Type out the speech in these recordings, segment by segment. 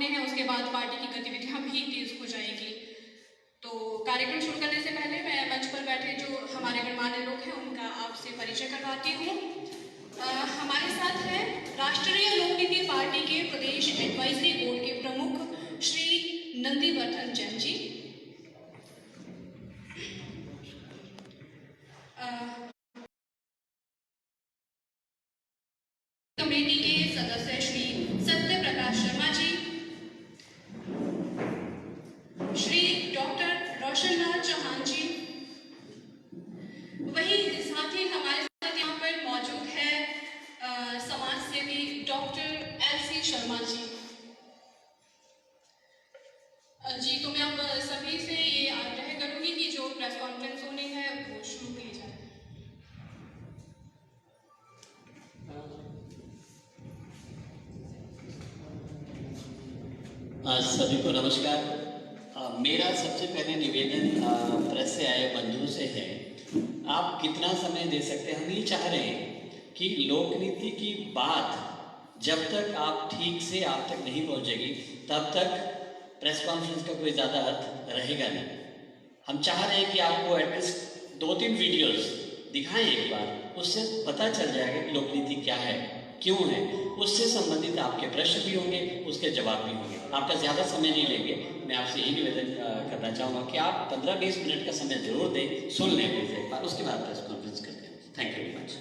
हैं उसके बाद पार्टी की गतिविधियां भी तेज हो जाएगी। तो कार्यक्रम शुरू करने से पहले मैं मंच पर बैठे जो हमारे गणमान्य लोग हैं उनका आपसे परिचय करवाती हूँ। हमारे साथ हैं राष्ट्रीय लोक नीति पार्टी के प्रदेश एडवाइजरी बोर्ड के प्रमुख श्री नंदीवर्धन जैन जी, कमेटी के सदस्य श्री सत्य प्रकाश शर्मा जी, श्री डॉक्टर रोशनलाल चौहान जी, वहीं साथ ही हमारे साथ यहाँ पर मौजूद है समाज सेवी डॉक्टर एलसी शर्मा जी। तो मैं अब सभी से ये आग्रह करूंगी कि जो प्रेस कॉन्फ्रेंस होनी है वो शुरू की जाए। सभी को नमस्कार। मेरा सबसे पहले निवेदन प्रेस से आए बंधुओं से है, आप कितना समय दे सकते हैं। हम ये चाह रहे हैं कि लोक नीति की बात जब तक आप ठीक से आप तक नहीं पहुंचेगी तब तक प्रेस कॉन्फ्रेंस का कोई ज़्यादा अर्थ रहेगा नहीं। हम चाह रहे हैं कि आपको एटलीस्ट 2-3 वीडियोस दिखाएं एक बार, उससे पता चल जाएगा कि लोक नीति क्या है, क्यों है। उससे संबंधित आपके प्रश्न भी होंगे, उसके जवाब भी होंगे। आपका ज़्यादा समय नहीं लेंगे। मैं आपसे यही निवेदन करना चाहूँगा कि आप 15-20 मिनट का समय जरूर दें, सुन लें प्लीज़ एक बार, उसके बाद प्रेस कॉन्फ्रेंस करते हैं। Thank you very much.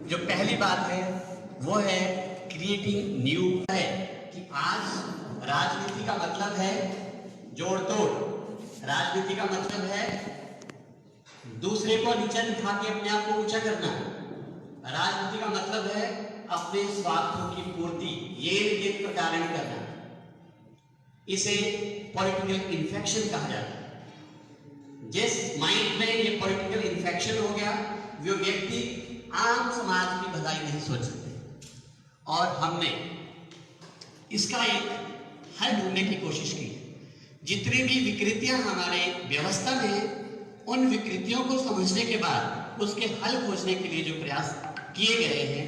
जो पहली बात है वो है क्रिएटिंग न्यू है कि आज राजनीति का मतलब है जोड़ तोड़, राजनीति का मतलब है दूसरे को नीचा दिखा के अपने आप को ऊंचा करना, राजनीति का मतलब है अपने स्वार्थों की पूर्ति, ये प्रताड़ना करना। इसे पॉलिटिकल इन्फेक्शन कहा जाता है। जिस माइंड में ये पॉलिटिकल इन्फेक्शन हो गया, वो व्यक्ति आम समाज की भलाई नहीं सोच सकते। और हमने इसका एक हल ढूंढने की कोशिश की। जितनी भी विकृतियां हमारे व्यवस्था में हैं, उन विकृतियों को समझने के बाद उसके हल खोजने के लिए जो प्रयास किए गए हैं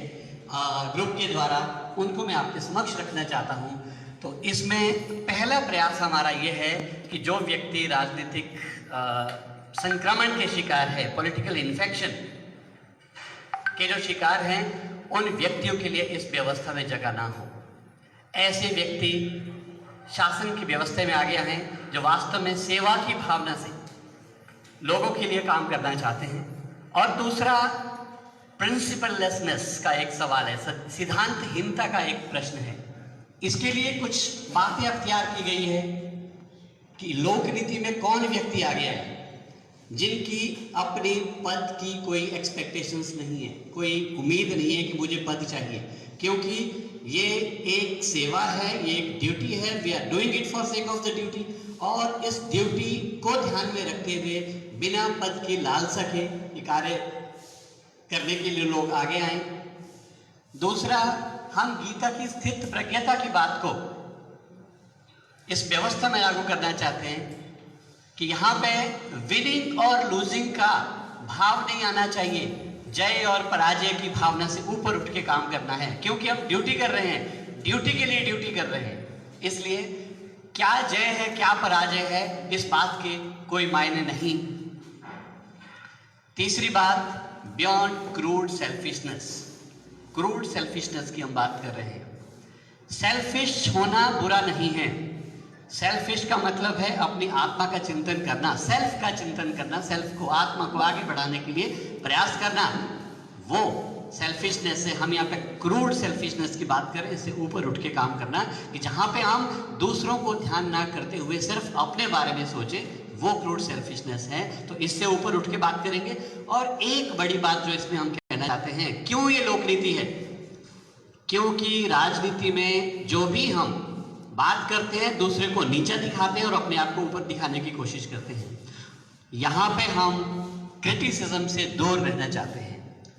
ग्रुप के द्वारा, उनको मैं आपके समक्ष रखना चाहता हूं। तो इसमें पहला प्रयास हमारा ये है कि जो व्यक्ति राजनीतिक संक्रमण के शिकार है, पॉलिटिकल इन्फेक्शन के जो शिकार हैं, उन व्यक्तियों के लिए इस व्यवस्था में जगह ना हो। ऐसे व्यक्ति शासन की व्यवस्था में आ गया हैं जो वास्तव में सेवा की भावना से लोगों के लिए काम करना चाहते हैं। और दूसरा प्रिंसिपललेसनेस का एक सवाल है, सिद्धांतहीनता का एक प्रश्न है। इसके लिए कुछ बातें अख्तियार की गई है कि लोक नीति में कौन व्यक्ति आ गया है जिनकी अपने पद की कोई एक्सपेक्टेशंस नहीं है, कोई उम्मीद नहीं है कि मुझे पद चाहिए, क्योंकि ये एक सेवा है, ये एक ड्यूटी है। We are doing it for sake of the duty. और इस ड्यूटी को ध्यान में रखते हुए बिना पद की लालसा के ये कार्य करने के लिए लोग आगे आए। दूसरा, हम गीता की स्थित प्रज्ञता की बात को इस व्यवस्था में लागू करना चाहते हैं कि यहाँ पे विनिंग और लूजिंग का भाव नहीं आना चाहिए, जय और पराजय की भावना से ऊपर उठ के काम करना है, क्योंकि हम ड्यूटी कर रहे हैं, ड्यूटी के लिए ड्यूटी कर रहे हैं। इसलिए क्या जय है क्या पराजय है, इस बात के कोई मायने नहीं। तीसरी बात, beyond crude selfishness. Crude selfishness की हम बात कर रहे हैं। सेल्फिश होना बुरा नहीं है। सेल्फिश का मतलब है अपनी आत्मा का चिंतन करना, सेल्फ का चिंतन करना, सेल्फ को, आत्मा को आगे बढ़ाने के लिए प्रयास करना। वो सेल्फिशनेस है। हम यहाँ पे क्रूड सेल्फिशनेस की बात करें, इससे ऊपर उठ के काम करना कि जहाँ पे हम दूसरों को ध्यान ना करते हुए सिर्फ अपने बारे में सोचे, वो क्रूड सेल्फिशनेस है। तो इससे ऊपर उठ के बात करेंगे। और एक बड़ी बात जो इसमें हम कहना चाहते हैं। क्यों ये लोक नीति है? क्योंकि राजनीति में जो भी हम बात करते हैं दूसरे को नीचा दिखाते हैं और अपने आप को ऊपर दिखाने की कोशिश करते हैं। यहाँ पे हम क्रिटिसिज्म से दूर रहना चाहते हैं।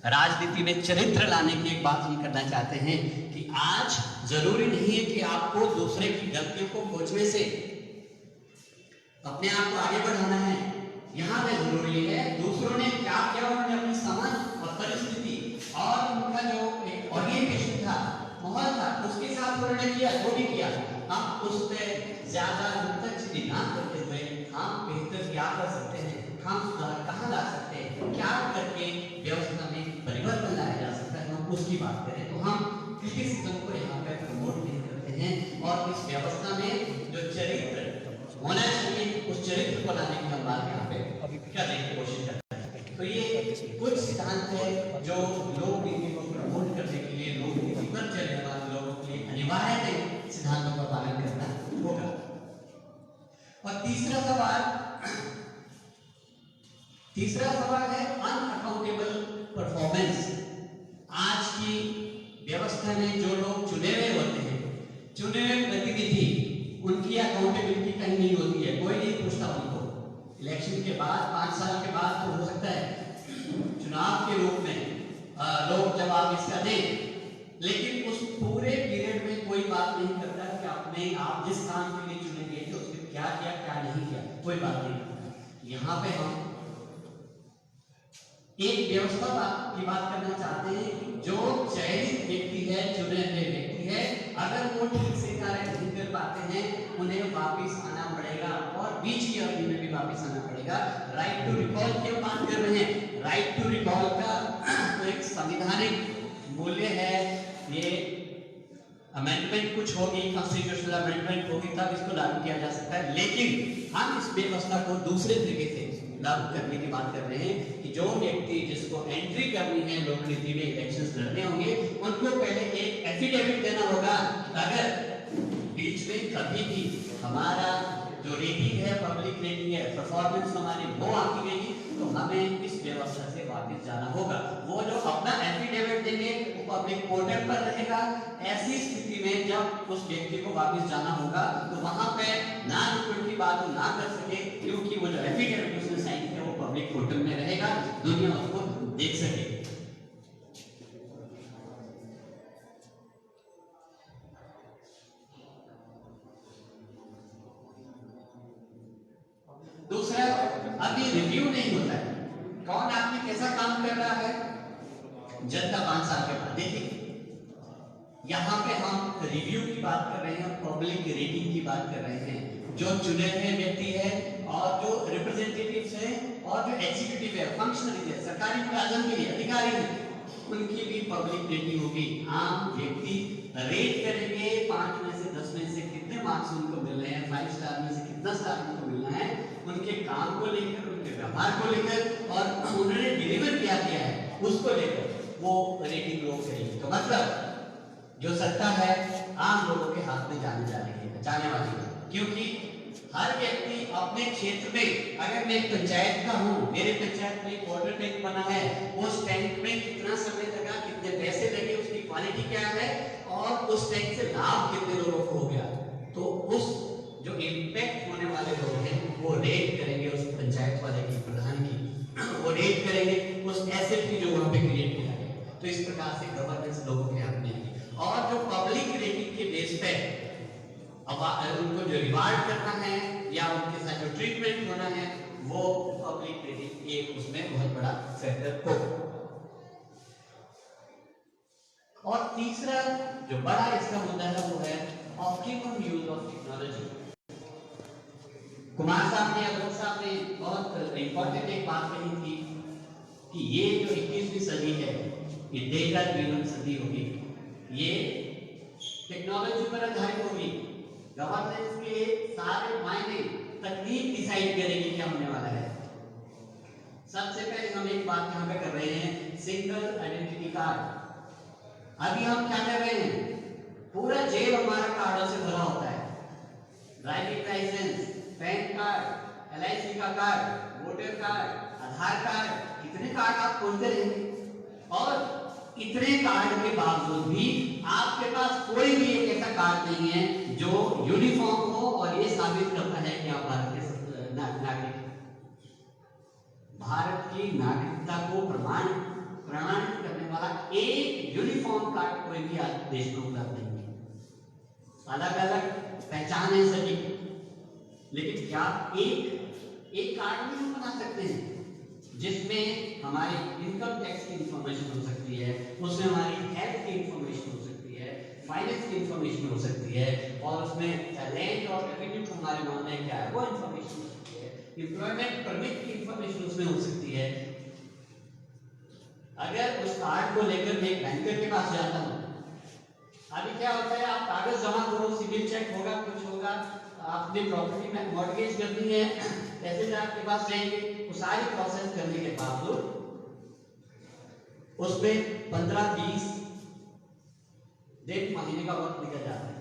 राजनीति में चरित्र लाने की एक बात हम करना चाहते हैं कि आज जरूरी नहीं है कि आपको दूसरे की गलतियों को खोजने से अपने आप को आगे बढ़ाना है। यहाँ पे जरूरी है दूसरों ने क्या किया, उन्होंने अपनी समझ और परिस्थिति और उनका जो एक ओरिएंटेशन था, माहौल था, उसके साथ उन्होंने किया, जो भी किया। हम उस पर ज्यादा नुक्ताचीनी ना करते हुए हम बेहतर क्या कर सकते हैं, हम सुधार कहाँ ला सकते हैं, क्या करके व्यवस्था में परिवर्तन लाया जा सकता है, हम उसकी बात करें। तो हम क्रिटिसिज्म को यहाँ पे प्रमोट नहीं करते हैं और इस व्यवस्था में जो चरित्र होना चाहिए उस चरित्र को लाने की हम बात यहाँ पे करने की कोशिश करते हैं। तो ये कुछ सिद्धांत है जो लोक नीति को प्रमोट करने के लिए, लोक नीति पर चलने वाले लोगों के लिए अनिवार्य सिद्धांतों का पालन करना होगा। और तीसरा सवाल है अनअकाउंटेबल परफॉर्मेंस। आज की व्यवस्था में जो लोग चुने हुए होते हैं, चुने हुए प्रतिनिधि, उनकी अकाउंटेबिलिटी कहीं नहीं होती है, कोई नहीं पूछता उनको। इलेक्शन के बाद 5 साल के बाद तो हो सकता है चुनाव के रूप में लोग जवाब इसका दें, लेकिन उस पूरे पीरियड में कोई बात नहीं करता कि आप जिस काम के लिए चुने गए थे उसमें क्या किया, क्या नहीं किया, कोई बात नहीं करता। यहाँ पे हम एक व्यवस्था की बात करना चाहते हैं कि जो चयनित व्यक्ति है, चुने हुए व्यक्ति है, अगर वो ठीक से कार्य नहीं कर पाते हैं उन्हें वापस आना पड़ेगा और बीच की अवधि में भी वापस आना पड़ेगा। राइट टू रिकॉल की हम बात कर रहे हैं। राइट टू रिकॉल का तो एक संवैधानिक मूल्य है। ये अमेंडमेंट कुछ होगी, कॉन्स्टिट्यूशनल अमेंडमेंट होगी, तब इसको लागू किया जा सकता है। लेकिन हम इस व्यवस्था को दूसरे तरीके से लागू करने की बात कर रहे हैं कि जो व्यक्ति जिसको एंट्री करनी है लोक नीति में, इलेक्शंस लड़ने होंगे, उनको पहले एक एफिडेविट देना होगा। अगर बीच में कभी भी हमारा जो रेटिंग है, पब्लिक रेटिंग है, परफॉर्मेंस हमारी वो आती गई तो हमें इस व्यवस्था से वापस जाना होगा। वो जो अपना एफिडेविट देंगे वो पब्लिक पोर्टल पर रहेगा। ऐसी स्थिति में जब उस व्यक्ति को वापस जाना होगा तो वहां पे ना रिपोर्ट की बात ना कर सके, क्योंकि वो जो एफिडेविट उसने साइन किया वो पब्लिक पोर्टल में रहेगा, दुनिया उसको देख सके। दूसरा, अभी रिव्यू नहीं होता है, कौन आदमी कैसा काम कर रहा है जनता 5 साल के बाद। देखिए यहाँ पे हम रिव्यू की बात कर रहे हैं, पब्लिक रेटिंग की बात कर रहे हैं। जो चुने हुए व्यक्ति है और जो रिप्रेजेंटेटिव्स हैं और जो एग्जीक्यूटिव है, फंक्शनरी है, सरकारी मुलाजिम के लिए अधिकारी हैं, उनकी भी पब्लिक रेटिंग होगी। आम व्यक्ति रेट करेंगे 5 में से 10 में से कितने मार्क्स उनको मिल रहे हैं, 5 स्टार में से कितना स्टार उनको मिलना है, उनके काम को लेकर, उनके व्यवहार को लेकर और उन्होंने डिलीवर क्या किया है उसको लेकर वो रेटिंग लोग करेंगे। तो मतलब जो सत्ता है आम लोगों के हाथ में जाने वाली है, क्योंकि हर व्यक्ति अपने क्षेत्र में, अगर मैं एक पंचायत का हूँ, मेरे पंचायत में एक वाटर टैंक बना है, उस टैंक में कितना समय लगा, कितने पैसे लगे, उसकी क्वालिटी क्या है और उस टैंक से लाभ कितने लोगों को हो गया, तो उस जो इम्पैक्ट होने वाले लोग हैं वो रेट करेंगे उस पंचायत वाले की, प्रधान की, वो रेट करेंगे उस एसेट की जो वहां पे क्रिएट किया गया। तो इस प्रकार से गवर्नेंस लोगों के हाथ में है। और जो पब्लिक रेटिंग के बेस पे अब उनको जो रिवार्ड करना है या उनके साथ जो ट्रीटमेंट होना है वो पब्लिक रेटिंग एक उसमें बहुत बड़ा फैक्टर हो। और तीसरा जो बड़ा इसका मुद्दा है वो है optimum use of technology. Kumar साहब ने, अब्दुल साहब ने बहुत इंपॉर्टेंट एक बात कही थी कि ये जो 21वीं सदी है ये डेटा ड्रिवन सदी होगी, ये टेक्नोलॉजी पर आधारित होगी। गवर्नेंस के सारे मायने तकनीक डिसाइड करेगी क्या होने वाला है। सबसे पहले हम एक बात यहाँ पे कर रहे हैं, सिंगल आइडेंटिटी कार्ड। अभी हम क्या कर रहे हैं, पूरा जेब हमारा कार्डों से भरा होता है। Driving licence, PAN card, LIC का card, voter card, Aadhaar card, कितने कार्ड आप खोलते रहेंगे। और इतने कार्ड के बावजूद भी आपके पास कोई भी एक ऐसा कार्ड नहीं है जो यूनिफॉर्म हो और ये साबित करता है कि आप भारत के नागरिक हैं। भारत की नागरिकता को प्रमाणित करने वाला एक यूनिफॉर्म कार्ड कोई भी आज देश में उपलब्ध नहीं है। अलग अलग पहचान है सभी, लेकिन क्या एक कार्ड भी हम बना सकते हैं जिसमें हमारी इनकम टैक्स की इंफॉर्मेशन हो सकती है, उसमें हमारी हेल्थ की इंफॉर्मेशन हो सकती है, फाइनेंस की इंफॉर्मेशन हो सकती है, और उसमें लैंड और रेवेन्यू का हमारे मामले क्या है वो इंफॉर्मेशन हो सकती है, एम्प्लॉयमेंट परमिट की इंफॉर्मेशन उसमें हो सकती है। अगर उस कार्ड को लेकर मैं एक बैंकर के पास जाता हूँ, अभी क्या होता है, आप कागज जमा करो, सिविल चेक होगा, कुछ होगा, आपने प्रॉपर्टी में मॉर्गेज करनी है, तहसीलदार के पास जाएंगे, वो सारी प्रोसेस करने के बावजूद उसमें 15-20 दिन महीने का वक्त निकल जाता है।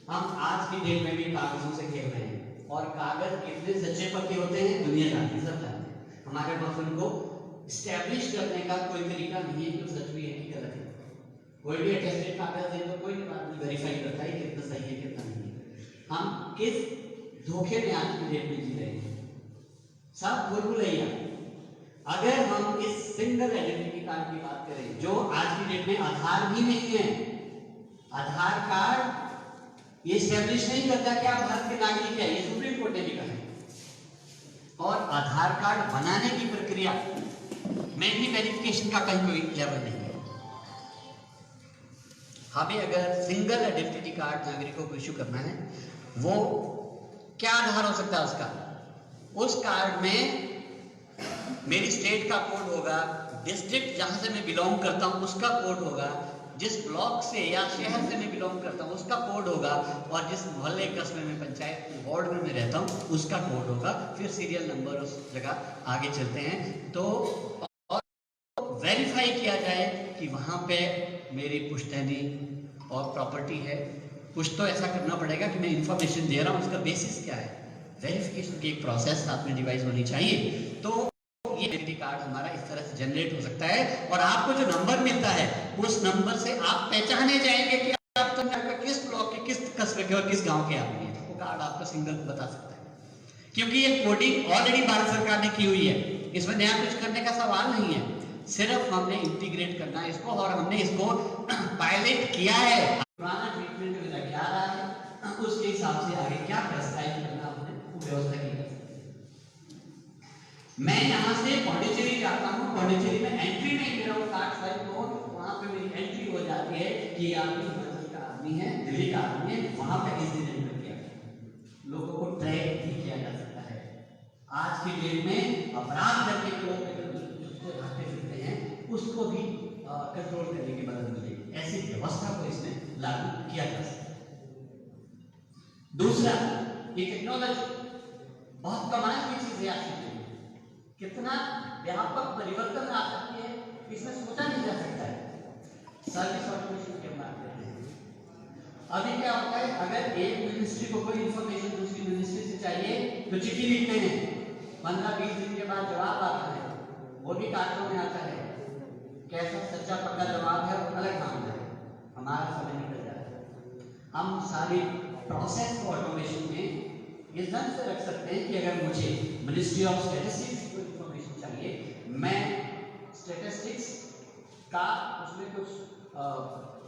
हम आज की डेट में भी कागजों से खेल रहे हैं, और कागज कितने सच्चे पक्के होते हैं दुनियादार सब जानते हैं। हमारे पास उनको स्टैब्लिश करने का कोई तरीका नहीं है कि सच भी है कि गलत है। कोई भी अटेस्टेड कागज दे तो कोई आदमी वेरीफाई करता है कितना सही है कितना नहीं है। हम किस धोखे में आज की डेट में जी रहे हैं, सब भूल-भुलैया। अगर हम इस सिंगल आइडेंटिटी कार्ड की बात करें, जो आज की डेट में आधार भी नहीं है, आधार कार्ड ये स्टैब्लिश नहीं करता कि आप भारत के नागरिक हैं, ये सुप्रीम कोर्ट ने भी कहा है। और आधार कार्ड बनाने की प्रक्रिया में भी वेरिफिकेशन का कहीं कोई लेवल नहीं है। हमें अगर सिंगल आइडेंटिटी कार्ड नागरिकों को इश्यू करना है, वो क्या आधार हो सकता है उसका? उस कार्ड में मेरी स्टेट का कोड होगा, डिस्ट्रिक्ट जहां से मैं बिलोंग करता हूं उसका कोड होगा, जिस ब्लॉक से या शहर से मैं बिलोंग करता हूं उसका कोड होगा, और जिस मोहल्ले कस्बे में पंचायत वार्ड में मैं रहता हूं उसका कोड होगा। फिर सीरियल नंबर उस जगह आगे चलते हैं, तो वेरीफाई किया जाए कि वहां पे मेरी पुश्तैनी और प्रॉपर्टी है। कुछ तो ऐसा करना पड़ेगा कि मैं इंफॉर्मेशन दे रहा हूं, उसका बेसिस क्या है। वेरिफिकेशन की एक प्रोसेस साथ में डिवाइस होनी चाहिए, तो ये आइडेंटिटी कार्ड हमारा इस तरह से जनरेट हो सकता है। और आपको जो नंबर मिलता है उस नंबर से आप पहचाने जाएंगे कि आप तो किस ब्लॉक के, किस कस्बे के और किस गांव के आदमी हैं। वो कार्ड आपका सिंगल बता सकता है, क्योंकि ये कोडिंग ऑलरेडी भारत सरकार ने की हुई है, इसमें नया कुछ करने का सवाल नहीं है। सिर्फ हमने इंटीग्रेट करना है इसको, और हमने इसको पायलट किया है। पुराना ट्रीटमेंट जो लग जा रहा है उसके हिसाब से आगे क्या प्रेस्क्राइब करना हमने व्यवस्था की है। मैं यहाँ से पौंडीचेरी जाता हूँ, पौंडीचेरी में एंट्री में मेरा वो कार्ड फाइल को, वहाँ पे मेरी एंट्री हो जाती है कि आदमी हिमाचल का आदमी है, दिल्ली का आदमी है, वहाँ पे इस दिन एंटर किया। लोगों को ट्रैक भी किया जा सकता है। आज की डेट में अपराध करने के लोग जिसको भागते फिरते हैं उसको भी कंट्रोल करने की मदद मिलेगी। ऐसी व्यवस्था को इसमें लागू किया जा सकता है। दूसरा, ये टेक्नोलॉजी बहुत कमाल की चीज है। आज की कितना व्यापक परिवर्तन आ सकती है इसमें सोचा नहीं जा सकता है। सर्विस ऑटोमेशन की बात करते हैं। अभी क्या होता है, अगर एक मिनिस्ट्री को कोई इंफॉर्मेशन दूसरी मिनिस्ट्री से चाहिए तो चिट्ठी लिखते हैं, 15-20 दिन के बाद जवाब आता है, वो भी कागजों में आता है। कैसा सच्चा पक्का जवाब है और अलग मामला है, हमारा समय निकल जाता है। हम सारी प्रोसेस को ऑटोमेशन में इस ढंग से रख सकते हैं कि अगर मुझे मिनिस्ट्री ऑफ स्टैटिस्टिक्स को इंफॉर्मेशन चाहिए, मैं स्टैटिस्टिक्स का उसमें कुछ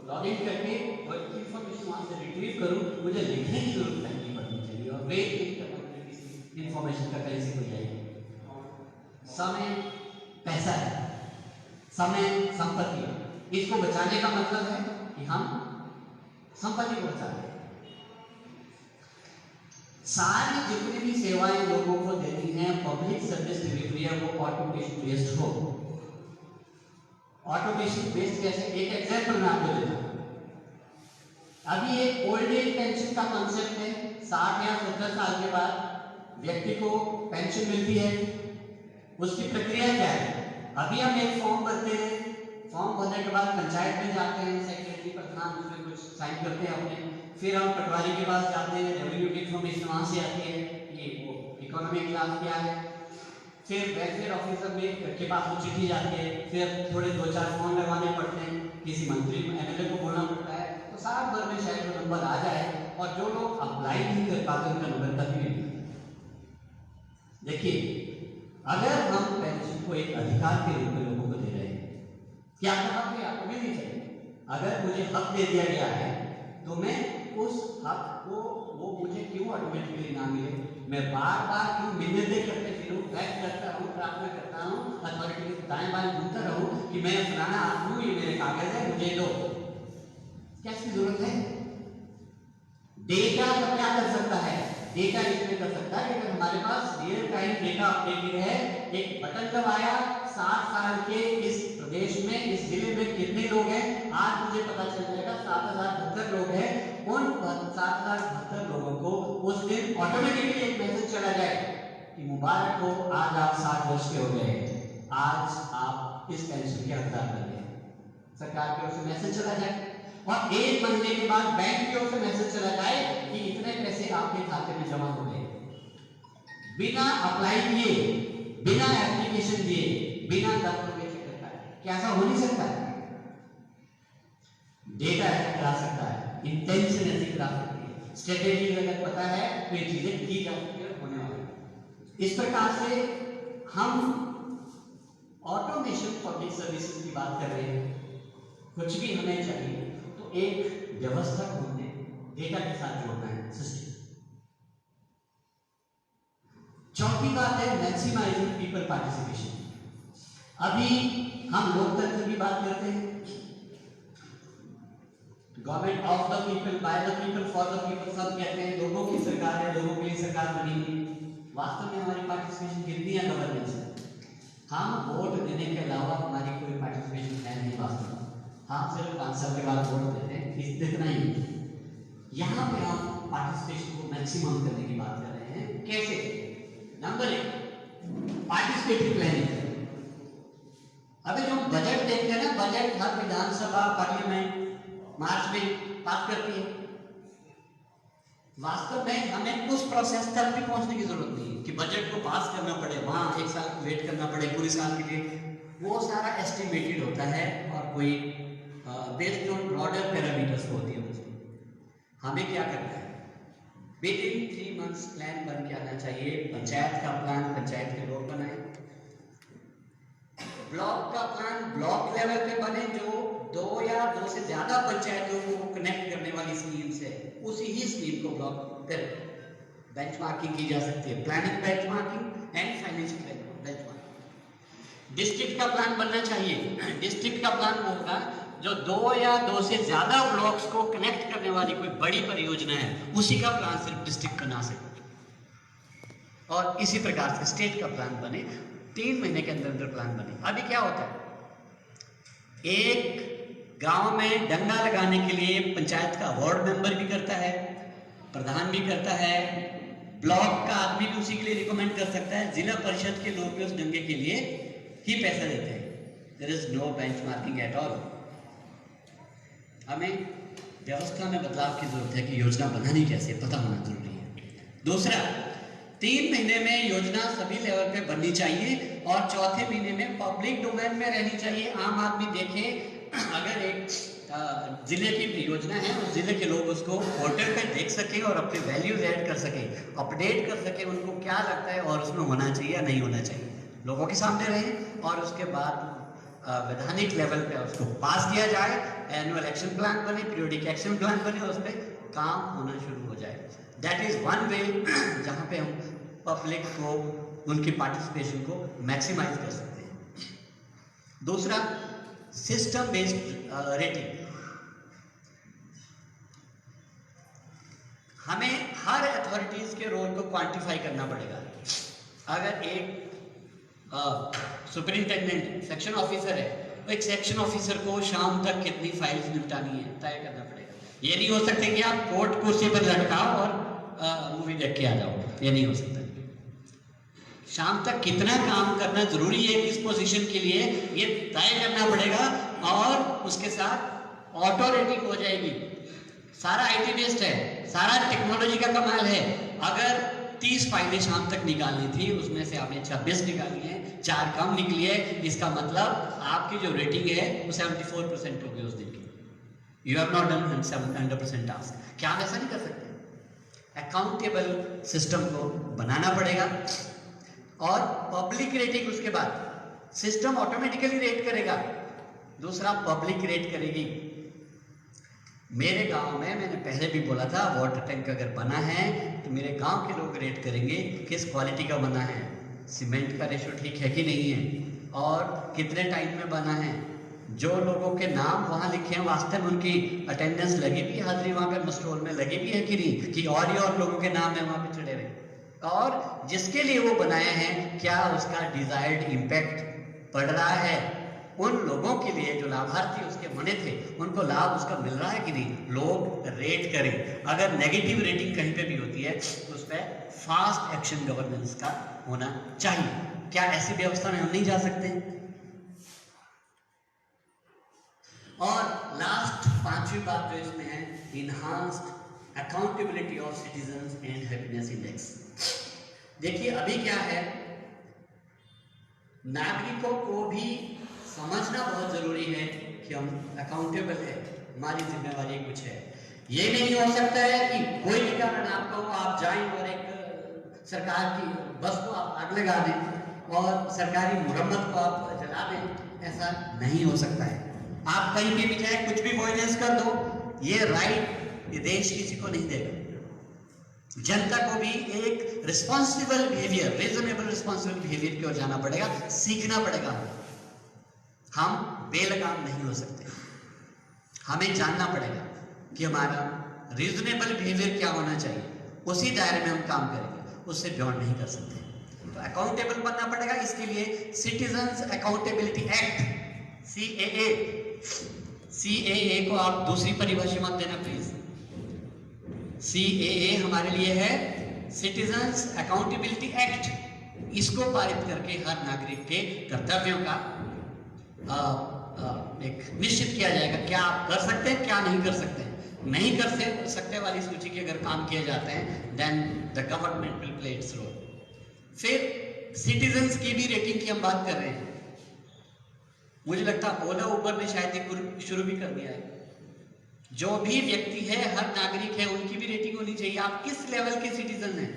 लॉगिन करके और इंफॉर्मेशन वहाँ से रिट्रीव करूँ, मुझे लिखने की जरूरत नहीं पड़नी चाहिए और वेट नहीं करना पड़ेगा किसी इंफॉर्मेशन का कहीं से कोई जाएगी। समय पैसा है, समय संपत्ति है, इसको बचाने का मतलब है कि हम संपत्ति को बचा रहे हैं। सारी जितनी भी सेवाएं लोगों को देनी है, पब्लिक सर्विस डिलीवरी है, वो ऑटोमेशन बेस्ड हो। ऑटोमेशन बेस्ड कैसे? एक एग्जांपल मैं आपको देता हूं। अभी एक ओल्ड एज पेंशन का कॉन्सेप्ट है। 60 या 70 साल के बाद व्यक्ति को पेंशन मिलती है। उसकी प्रक्रिया क्या है? अभी हम एक फॉर्म भरते हैं, फॉर्म भरने के बाद पंचायत में जाते हैं, सेक्रेटरी प्रधान उसमें कुछ साइन करते हैं अपने, फिर हम पटवारी के पास जाते हैं, रेवेन्यू की इंफॉर्मेशन वहां से आती है, ये वो इकोनॉमिक क्लास क्या है, फिर वेलफेयर ऑफिसर में के पास वो चिट्ठी जाती है, फिर थोड़े 2-4 फोन लगाने पड़ते हैं, किसी मंत्री एमएलए को बोलना पड़ता है, तो साल भर में शायद वो नंबर आ जाए, और जो लोग अप्लाई नहीं कर पाते उनका नंबर तक भी नहीं। देखिए, अगर हम पेंशन को एक अधिकार के रूप में लोगों को दे रहे हैं, क्या कहा कि आपको भी नहीं चाहिए, अगर मुझे हक दे दिया गया है तो मैं उस हक को, वो मुझे क्यों ऑटोमेटिकली ना मिले, मैं बार बार क्यों मिन्नतें करते फिरूं, बैठ करता रहूं, प्रार्थना करता हूं, अथॉरिटी के दाएं बाएं घूमता रहूं कि मैं फलाना आदमी हूं, ये मेरे कागज है, मुझे दो। क्या इसकी जरूरत है? डेटा तो क्या कर सकता है? डेटा इसमें कर सकता है कि अगर हमारे पास रियल टाइम डेटा अपडेटेड है, एक बटन दबाया, 7 साल के इस प्रदेश में, इस जिले में कितने लोग हैं, आज मुझे पता चल जाएगा 7072 लोग हैं, उन 7072 लोगों को उस दिन ऑटोमेटिकली एक मैसेज चला जाए कि मुबारक हो, आज आप 60 वर्ष के हो गए, आज आप इस पेंशन के हकदार बन गए। सरकार की ओर से मैसेज चला जाए, और 1 महीने के बाद बैंक की ओर से मैसेज चला जाए कि इतने पैसे आपके खाते में जमा हो गए, बिना अप्लाई किए, बिना एप्लीकेशन दिए, बिना दफ्तर में चेक करता है। क्या ऐसा हो नहीं सकता? डेटा ऐसा करा सकता है, इंटेंशन ऐसी करा सकती है, स्ट्रेटेजी अगर पता है तो ये चीजें की जा सकती है, होने वाली। इस प्रकार से हम ऑटोमेशन पब्लिक सर्विसेज की बात कर रहे हैं। कुछ भी हमें चाहिए तो एक व्यवस्था ढूंढने, डेटा के साथ जोड़ना है सिस्टम। चौथी बात है मैक्सिमाइजिंग पीपल पार्टिसिपेशन। अभी हम लोकतंत्र की बात करते हैं, government of the people, by the people, for the people, सब कहते हैं लोगों की सरकार है, लोगों के लिए सरकार बनी है। वास्तव में हमारी पार्टिसिपेशन कितनी है गवर्नेंस में? हम वोट देने के अलावा हमारी कोई पार्टिसिपेशन है नहीं वास्तव में। हाँ, सिर्फ 5 साल के बाद वोट देते हैं, इतना ही। यहाँ पे हम पार्टिसिपेशन को मैक्सिमम करने की बात कर रहे हैं। कैसे? Number 1, participatory planning. अभी जो बजट देखते हैं ना, बजट हर विधानसभा पार्लियामेंट मार्च में पास करती है। वास्तव में हमें उस प्रोसेस तक भी पहुंचने की जरूरत नहीं है कि बजट को पास करना पड़े, वहां 1 साल वेट करना पड़े पूरे साल के लिए। वो सारा एस्टिमेटेड होता है और कोई बेस्ड ऑन ब्रॉडर पैरामीटर्स होती है उसकी। हमें क्या करना है? विद इन 3 मंथ्स प्लान बन के आना चाहिए। पंचायत का प्लान पंचायत के लोग बनाए, ब्लॉक का प्लान ब्लॉक लेवल पे बने, जो 2 या 2 से ज्यादा पंचायतों को कनेक्ट करने वाली स्कीम्स है, उसी ही स्कीम को ब्लॉक कर बेंचमार्किंग की जा सकती है। Planning benchmarking and financial benchmarking. District का प्लान बनना चाहिए। डिस्ट्रिक्ट का प्लान वो होगा जो 2 या 2 से ज्यादा ब्लॉक्स को कनेक्ट करने वाली कोई बड़ी परियोजना है, उसी का प्लान सिर्फ डिस्ट्रिक्ट बना सके। और इसी प्रकार से स्टेट का प्लान बने, 3 महीने के अंदर अंदर प्लान बने। अभी क्या होता है, एक गांव में डंडा लगाने के लिए पंचायत का वार्ड मेंबर भी करता है, प्रधान भी करता है, ब्लॉक का आदमी भी उसी के लिए रिकमेंड कर सकता है, जिला परिषद के लोग भी उस दंगे के लिए ही पैसा देते हैं। There is no benchmarking at all. हमें व्यवस्था में बदलाव की जरूरत है कि योजना बनानी कैसे पता होना जरूरी है। दूसरा, 3 महीने में योजना सभी लेवल पे बननी चाहिए और चौथे महीने में पब्लिक डोमेन में रहनी चाहिए। आम आदमी देखे, अगर एक जिले की योजना है, उस जिले के लोग उसको पोर्टल पे देख सके और अपने वैल्यूज ऐड कर सके, अपडेट कर सके, उनको क्या लगता है और उसमें होना चाहिए या नहीं होना चाहिए, लोगों के सामने रहे, और उसके बाद वैधानिक लेवल पे उसको पास किया जाए, एनुअल एक्शन प्लान बने, पीरियोडिक एक्शन प्लान बने, उस पर काम होना शुरू हो जाए। दैट इज वन वे जहाँ पे हम पब्लिक को, उनकी पार्टिसिपेशन को मैक्सिमाइज कर सकते हैं। दूसरा, सिस्टम बेस्ड रेटिंग। हमें हर अथॉरिटीज के रोल को क्वांटिफाई करना पड़ेगा। अगर एक सुपरिंटेंडेंट सेक्शन ऑफिसर है, तो एक सेक्शन ऑफिसर को शाम तक कितनी फाइल्स निपटानी है तय करना पड़ेगा। ये नहीं हो सकता कि आप कोर्ट कुर्सी पर लटकाओ और मूवी देख के आ जाओ, ये नहीं हो सकता। शाम तक कितना काम करना जरूरी है किस पोजीशन के लिए, ये तय करना पड़ेगा, और उसके साथ ऑटो रेटिंग हो जाएगी। सारा आईटी बेस्ड है, सारा टेक्नोलॉजी का कमाल है। अगर 30 फाइलें शाम तक निकालनी थी, उसमें से आपने 26 निकाली हैं, 4 कम निकली है। इसका मतलब आपकी जो रेटिंग है वो 74% होगी उस दिन की। You have not done 100% task. क्या हम ऐसा नहीं कर सकते? अकाउंटेबल सिस्टम को बनाना पड़ेगा और पब्लिक रेटिंग, उसके बाद सिस्टम ऑटोमेटिकली रेट करेगा। दूसरा, पब्लिक रेट करेगी। मेरे गांव में मैंने पहले भी बोला था, वाटर टैंक अगर बना है तो मेरे गांव के लोग रेट करेंगे किस क्वालिटी का बना है, सीमेंट का रेशो ठीक है कि नहीं है, और कितने टाइम में बना है। जो लोगों के नाम वहां लिखे हैं वास्तव में उनकी अटेंडेंस लगी भी, हाजिरी वहां पे मस्टोल में लगी भी है कि नहीं, कि और ही और लोगों के नाम है वहां पे चढ़े हुए, और जिसके लिए वो बनाया है क्या उसका डिजायर्ड इम्पैक्ट पड़ रहा है, उन लोगों के लिए जो लाभार्थी उसके बने थे उनको लाभ उसका मिल रहा है कि नहीं, लोग रेट करें। अगर नेगेटिव रेटिंग कहीं पे भी होती है तो उस पर फास्ट एक्शन गवर्नेंस का होना चाहिए। क्या ऐसी व्यवस्था में हम नहीं जा सकते? और लास्ट 5वीं बात जो इसमें है, enhanced accountability of citizens and happiness index. देखिए अभी क्या है, नागरिकों को भी समझना बहुत जरूरी है कि हम अकाउंटेबल है, हमारी जिम्मेवारी कुछ है। ये नहीं हो सकता है कि कोई भी कारण आपको आप जाएं और एक सरकार की बस को आप आग लगा दें और सरकारी मुरम्मत को आप जला दें, ऐसा नहीं हो सकता है। आप कहीं पे भी जाए कुछ भी वायलेंस कर दो, ये राइट ये देश किसी को नहीं देगा। जनता को भी एक responsible behaviour, reasonable responsible behaviour की ओर जाना पड़ेगा, सीखना पड़ेगा। हम बेलगाम नहीं हो सकते, हमें जानना पड़ेगा कि हमारा रीजनेबल बिहेवियर क्या होना चाहिए, उसी दायरे में हम काम करेंगे, उससे बियॉन्ड नहीं कर सकते। तो अकाउंटेबल बनना पड़ेगा। इसके लिए सिटीजन्स अकाउंटेबिलिटी एक्ट CAA को आप दूसरी परिभाषा मत देना प्लीज। CAA हमारे लिए है सिटीजन्स अकाउंटेबिलिटी एक्ट। इसको पारित करके हर नागरिक के कर्तव्यों का एक निश्चित किया जाएगा, क्या आप कर सकते हैं क्या नहीं कर सकते हैं। नहीं कर सकते वाली सूची के अगर काम किए जाते हैं then the government will play its role. फिर सिटीजन्स की भी रेटिंग की हम बात कर रहे हैं। मुझे लगता है ओला उबर ने शायद ये शुरू भी कर दिया है। जो भी व्यक्ति है, हर नागरिक है, उनकी भी रेटिंग होनी चाहिए। आप किस लेवल के सिटीजन हैं,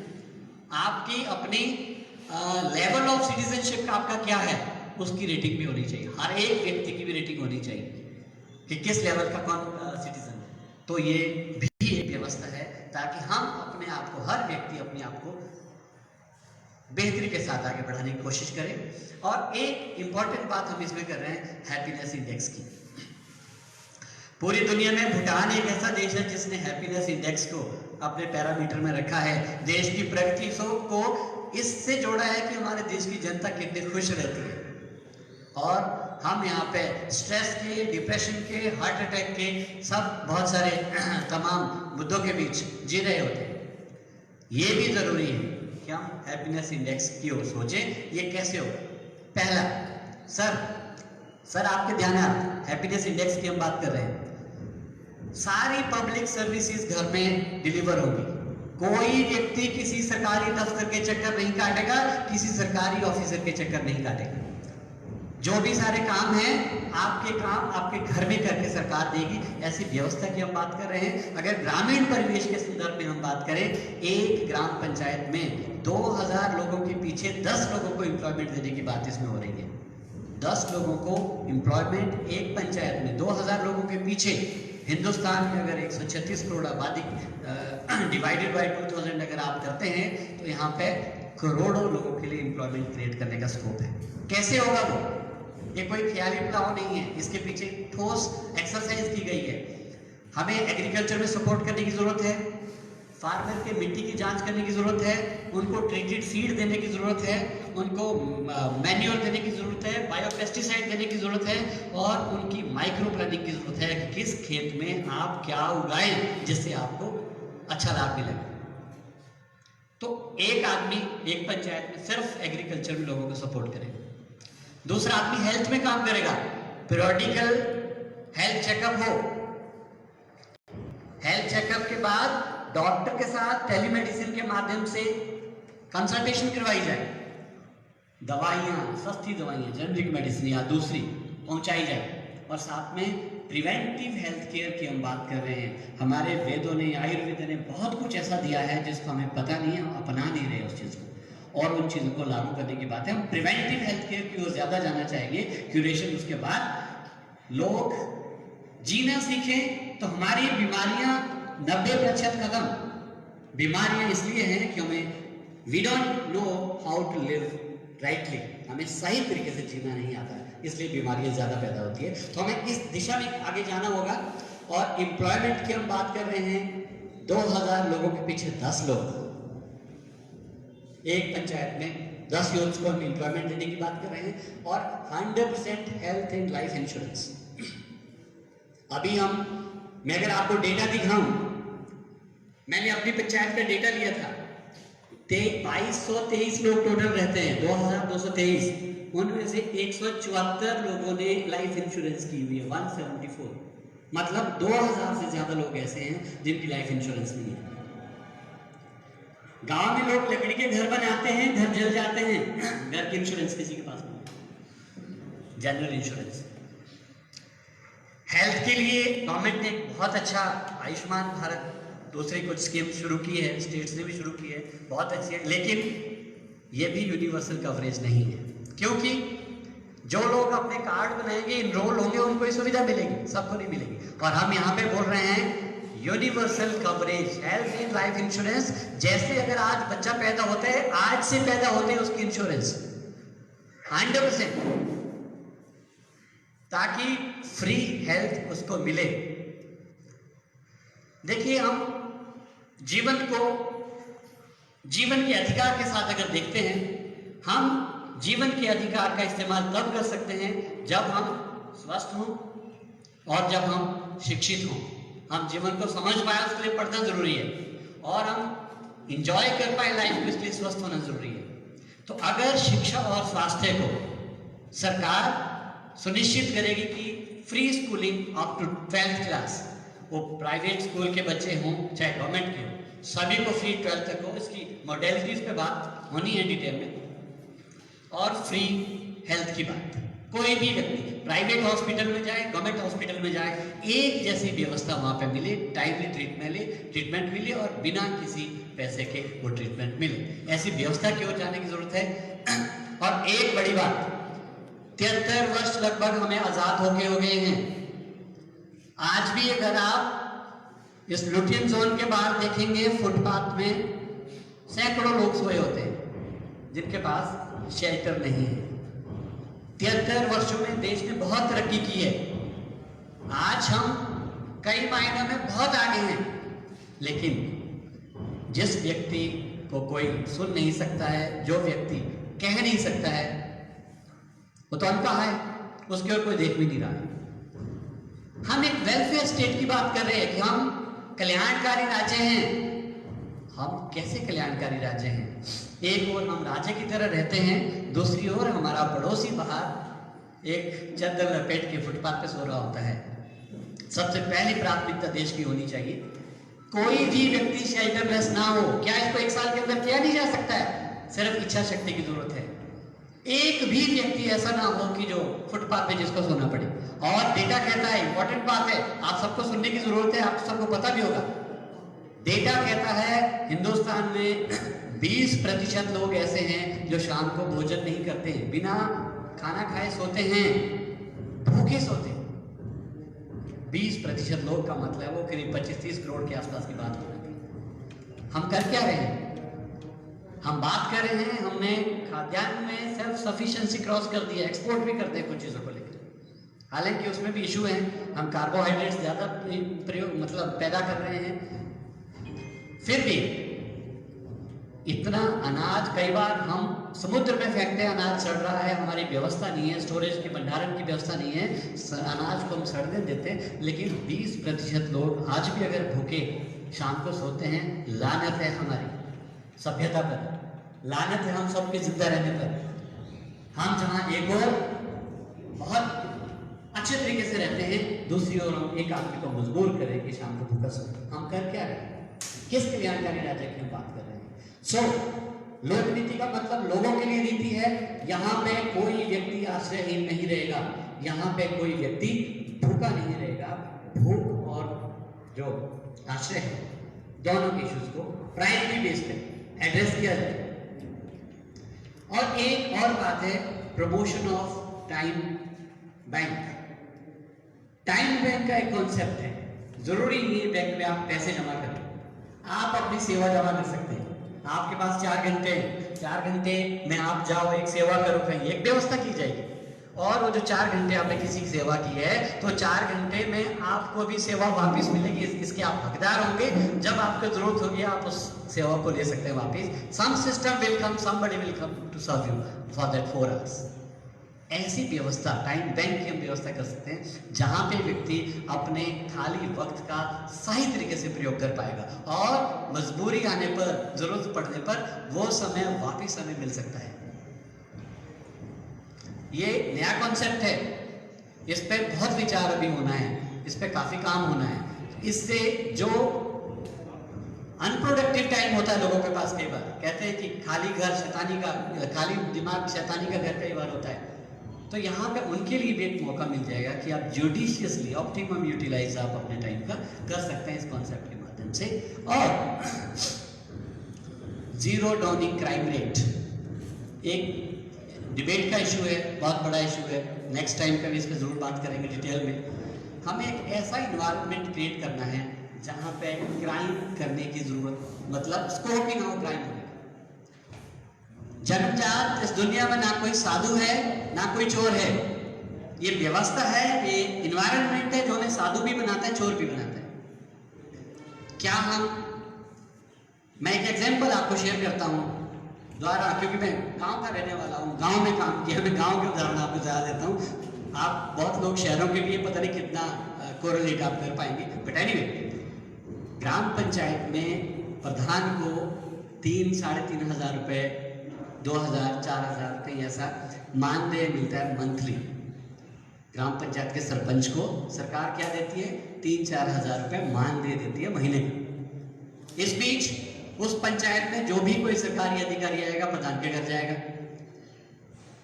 आपकी अपनी लेवल ऑफ सिटीजनशिप का आपका क्या है, उसकी रेटिंग भी होनी चाहिए। हर एक व्यक्ति की भी रेटिंग होनी चाहिए कि किस लेवल का कौन सिटीजन है। तो ये भी एक व्यवस्था है ताकि हम अपने आप को, हर व्यक्ति अपने आप को बेहतरी के साथ आगे बढ़ाने की कोशिश करें। और एक इंपॉर्टेंट बात हम इसमें कर रहे हैं हैप्पीनेस इंडेक्स की। पूरी दुनिया में भूटान एक ऐसा देश है जिसने हैप्पीनेस इंडेक्स को अपने पैरामीटर में रखा है। देश की प्रगति को इससे जोड़ा है कि हमारे देश की जनता कितनी खुश रहती है, और हम यहाँ पे स्ट्रेस के, डिप्रेशन के, हार्ट अटैक के, सब बहुत सारे तमाम मुद्दों के बीच जी रहे होते हैं। ये भी जरूरी है कि हम हैप्पीनेस इंडेक्स की ओर सोचें। ये कैसे हो? पहला, सर आपके ध्यान है, हैप्पीनेस इंडेक्स की हम बात कर रहे हैं। सारी पब्लिक सर्विसेज घर में डिलीवर होगी। कोई व्यक्ति किसी सरकारी दफ्तर के चक्कर नहीं काटेगा, किसी सरकारी ऑफिसर के चक्कर नहीं काटेगा। जो भी सारे काम हैं, आपके काम आपके घर में करके सरकार देगी। ऐसी व्यवस्था की हम बात कर रहे हैं। अगर ग्रामीण परिवेश के संदर्भ में हम बात करें, एक ग्राम पंचायत में 2000 लोगों के पीछे 10 लोगों को एम्प्लॉयमेंट देने की बात इसमें हो रही है। 10 लोगों को एम्प्लॉयमेंट एक पंचायत में 2000 लोगों के पीछे। हिंदुस्तान में अगर 136 करोड़ आबादी डिवाइडेड बाय 2000 अगर आप करते हैं तो यहाँ पे करोड़ों लोगों के लिए एम्प्लॉयमेंट क्रिएट करने का स्कोप है। कैसे होगा वो? ये कोई ख्याली प्लान नहीं है, इसके पीछे ठोस एक्सरसाइज की गई है। हमें एग्रीकल्चर में सपोर्ट करने की जरूरत है, फार्मर के मिट्टी की जांच करने की जरूरत है, उनको ट्रीटेड सीड देने की जरूरत है, उनको मैन्योर देने की जरूरत है, बायोपेस्टिसाइड देने की जरूरत है, और उनकी माइक्रो प्लानिंग की जरूरत है कि किस खेत में आप क्या उगाएं जिससे आपको अच्छा लाभ मिलेगा। तो एक आदमी एक पंचायत में सिर्फ एग्रीकल्चर में लोगों को सपोर्ट करेगा। दूसरा आदमी हेल्थ में काम करेगा, पीरियोडिकल हेल्थ चेकअप हो। हेल्थ चेकअप के बाद डॉक्टर के साथ टेलीमेडिसिन के माध्यम से कंसल्टेशन करवाई जाए, दवाइयाँ, सस्ती दवाइयाँ, जेनरिक मेडिसिन या दूसरी पहुंचाई जाए, और साथ में प्रिवेंटिव हेल्थ केयर की हम बात कर रहे हैं। हमारे वेदों ने, आयुर्वेद ने बहुत कुछ ऐसा दिया है जिसको हमें पता नहीं है, हम अपना नहीं रहे उस चीज़ को, और उन चीज़ों को लागू करने की बात है। हम प्रिवेंटिव हेल्थ केयर की ओर ज़्यादा जाना चाहेंगे, क्यूरेशन। उसके बाद लोग जीना सीखें तो हमारी बीमारियां 90% खत्म। बीमारियां इसलिए हैं कि हमें we don't know how to live rightly, हमें सही तरीके से जीना नहीं आता है, इसलिए बीमारियां ज़्यादा पैदा होती है। तो हमें इस दिशा में आगे जाना होगा। और एम्प्लॉयमेंट की हम बात कर रहे हैं, 2000 लोगों के पीछे 10 लोग, एक पंचायत में 10 यूथ को हम एम्प्लॉयमेंट देने की बात कर रहे हैं। और 100% हेल्थ एंड लाइफ इंश्योरेंस। अभी मैं अगर आपको डेटा दिखाऊं, मैंने अपनी पंचायत का डेटा लिया था, 2223 लोग टोटल रहते हैं, 2223, उनमें से 174 लोगों ने लाइफ इंश्योरेंस की हुई है, 174, मतलब 2000 से ज्यादा लोग ऐसे हैं जिनकी लाइफ इंश्योरेंस नहीं है। गांव में लोग लकड़ी के घर बनाते हैं, घर जल जाते हैं, घर की इंश्योरेंस किसी के पास नहीं, जनरल इंश्योरेंस। हेल्थ के लिए गवर्नमेंट ने एक बहुत अच्छा आयुष्मान भारत, दूसरी कुछ स्कीम शुरू की है, स्टेट्स ने भी शुरू की है, बहुत अच्छी है, लेकिन ये भी यूनिवर्सल कवरेज नहीं है, क्योंकि जो लोग अपने कार्ड बनाएंगे, इनरोल होंगे, उनको ये सुविधा मिलेगी, सबको नहीं मिलेगी। और हम यहाँ पे बोल रहे हैं universal coverage, health and life insurance. जैसे अगर आज बच्चा पैदा होता है, आज से पैदा होते हैं उसकी इंश्योरेंस 100%, ताकि फ्री हेल्थ उसको मिले। देखिए, हम जीवन के अधिकार के साथ अगर देखते हैं, हम जीवन के अधिकार का इस्तेमाल तब कर सकते हैं जब हम स्वस्थ हों और जब हम शिक्षित हों। हम जीवन को समझ पाए, उसके लिए पढ़ना जरूरी है, और हम इंजॉय कर पाए लाइफ को, इसलिए स्वस्थ होना जरूरी है। तो अगर शिक्षा और स्वास्थ्य को सरकार सुनिश्चित करेगी कि free schooling up to 12th class, वो प्राइवेट स्कूल के बच्चे हों चाहे गवर्नमेंट के हों, सभी को फ्री 12th तक हो, इसकी मॉडलिटीज पे बात होनी है डिटेल में। और फ्री हेल्थ की बात, कोई भी व्यक्ति प्राइवेट हॉस्पिटल में जाए, गवर्नमेंट हॉस्पिटल में जाए, एक जैसी व्यवस्था वहाँ पे मिले, टाइमली ट्रीटमेंट मिले और बिना किसी पैसे के वो ट्रीटमेंट मिले। ऐसी व्यवस्था की ओर जाने की जरूरत है। और एक बड़ी बात, 73 वर्ष लगभग हमें आजाद होके हो गए हैं। आज भी अगर आप इस लुटियन जोन के बाहर देखेंगे, फुटपाथ में सैकड़ों लोग सोए होते हैं जिनके पास शेल्टर नहीं है। 73 वर्षों में देश ने बहुत तरक्की की है। आज हम कई मायनों में बहुत आगे हैं, लेकिन जिस व्यक्ति को कोई सुन नहीं सकता है, जो व्यक्ति कह नहीं सकता है, वो तो अनकहा है, उसके ओर कोई देख भी नहीं रहा है। हम एक वेलफेयर स्टेट की बात कर रहे हैं कि हम कल्याणकारी राज्य हैं। हम कैसे कल्याणकारी राज्य हैं? एक ओर हम राज्य की तरह रहते हैं, दूसरी ओर हमारा पड़ोसी बाहर एक चादर लपेट के फुटपाथ पे सो रहा होता है। सबसे पहली प्राथमिकता देश की होनी चाहिए, कोई भी व्यक्ति शेल्टरलेस ना हो। क्या इसको 1 साल के अंदर किया नहीं जा सकता है? सिर्फ इच्छा शक्ति की जरूरत है। एक भी व्यक्ति ऐसा ना हो कि जो फुटपाथ पे जिसको सोना पड़े। और डेटा कहता है, इंपॉर्टेंट बात है, आप सबको सुनने की जरूरत है, आप सबको पता भी होगा। डेटा कहता है हिंदुस्तान में 20% लोग ऐसे हैं जो शाम को भोजन नहीं करते हैं, बिना खाना खाए सोते हैं, भूखे सोते हैं। 20% लोग का मतलब है वो करीब 25-30 करोड़ के आसपास की बात हो रही है। हम कर क्या रहे हैं? हम बात कर रहे हैं, हमने खाद्यान्न में सेल्फ सफिशिएंसी क्रॉस कर दिया, एक्सपोर्ट भी करते हैं कुछ चीज़ों को लेकर, हालांकि उसमें भी इशू है। हम कार्बोहाइड्रेट्स ज़्यादा प्रयोग पैदा कर रहे हैं। फिर भी इतना अनाज, कई बार हम समुद्र में फेंकते हैं, अनाज सड़ रहा है, हमारी व्यवस्था नहीं है, स्टोरेज की भंडारण की व्यवस्था नहीं है, अनाज को हम सड़ने देते हैं। लेकिन 20% लोग आज भी अगर भूखे शाम को सोते हैं। लानत है हमारी सभ्यता पर, लानत है हम सबके जिंदा रहने पर। हम जहाँ एक और बहुत अच्छे तरीके से रहते हैं, दूसरी ओर हम एक आदमी को मजबूर करें कि शाम को भूखा सोए। हम कर क्या रहे हैं? किस कल्याणकारी राज्य की हम बात कर रहे हैं? लोक नीति का मतलब लोगों के लिए नीति है। यहाँ पे कोई व्यक्ति आश्रयहीन नहीं रहेगा, यहाँ पे कोई व्यक्ति भूखा नहीं रहेगा। भूख और जो आश्रय है दोनों के इश्यूज को प्राइमरी बेस पे एड्रेस किया जाए। और एक और बात है promotion of time bank. Time bank का एक कॉन्सेप्ट है, जरूरी नहीं है बैंक में आप पैसे जमा करें, आप अपनी सेवा जमा कर सकते हैं। आपके पास 4 घंटे हैं, 4 घंटे में आप जाओ एक सेवा करो, कहीं एक व्यवस्था की जाएगी। और वो जो 4 घंटे आपने किसी की सेवा की है तो 4 घंटे में आपको भी सेवा वापस मिलेगी, इसके आप हकदार होंगे। जब आपको जरूरत होगी आप उस सेवा को ले सकते हैं वापस। Some system will come, somebody will come to serve you for that 4 hours. ऐसी व्यवस्था टाइम बैंक की हम व्यवस्था कर सकते हैं जहां पे व्यक्ति अपने खाली वक्त का सही तरीके से प्रयोग कर पाएगा और मजबूरी आने पर, जरूरत पड़ने पर वो समय वापस हमें मिल सकता है। ये नया कॉन्सेप्ट है, इस पे बहुत विचार अभी होना है, इस पे काफी काम होना है। इससे जो अनप्रोडक्टिव टाइम होता है लोगों के पास, कई बार कहते हैं कि खाली घर शैतानी का, खाली दिमाग शैतानी का घर कई बार होता है, तो यहाँ पे उनके लिए भी एक मौका मिल जाएगा कि आप जुडिशियसली ऑप्टिमम यूटिलाइज आप अपने टाइम का कर सकते हैं इस कॉन्सेप्ट के माध्यम से। और जीरो डाउनिंग क्राइम रेट एक डिबेट का इशू है, बहुत बड़ा इशू है। नेक्स्ट टाइम कभी इस पर जरूर बात करेंगे डिटेल में। हमें एक ऐसा इन्वायरमेंट क्रिएट करना है जहाँ पे क्राइम करने की जरूरत, मतलब स्कोप ही ना हो क्राइम होने का। जन्मजात इस दुनिया में ना कोई साधु है ना कोई चोर है, ये व्यवस्था है, ये इन्वायरमेंट है जो उन्हें साधु भी बनाता है, चोर भी बनाता है। क्या मैं एक एग्जांपल आपको शेयर करता हूँ द्वारा, क्योंकि मैं गांव का रहने वाला हूँ, गांव में काम किया, मैं गांव के उदाहरण आपको ज़्यादा देता हूँ। आप बहुत लोग शहरों के लिए पता नहीं कितना कोरिलेट आप कर पाएंगे, बट एनीवे ग्राम पंचायत में प्रधान को 3-3.5 हज़ार रुपये, 2,000, 4,000 कहीं ऐसा मानदेय मिलता है मंथली। ग्राम पंचायत के सरपंच को सरकार क्या देती है? 3-4 हज़ार रुपये मानदेय देती है महीने का। इस बीच उस पंचायत में जो भी कोई सरकारी अधिकारी आएगा प्रधान के घर जाएगा।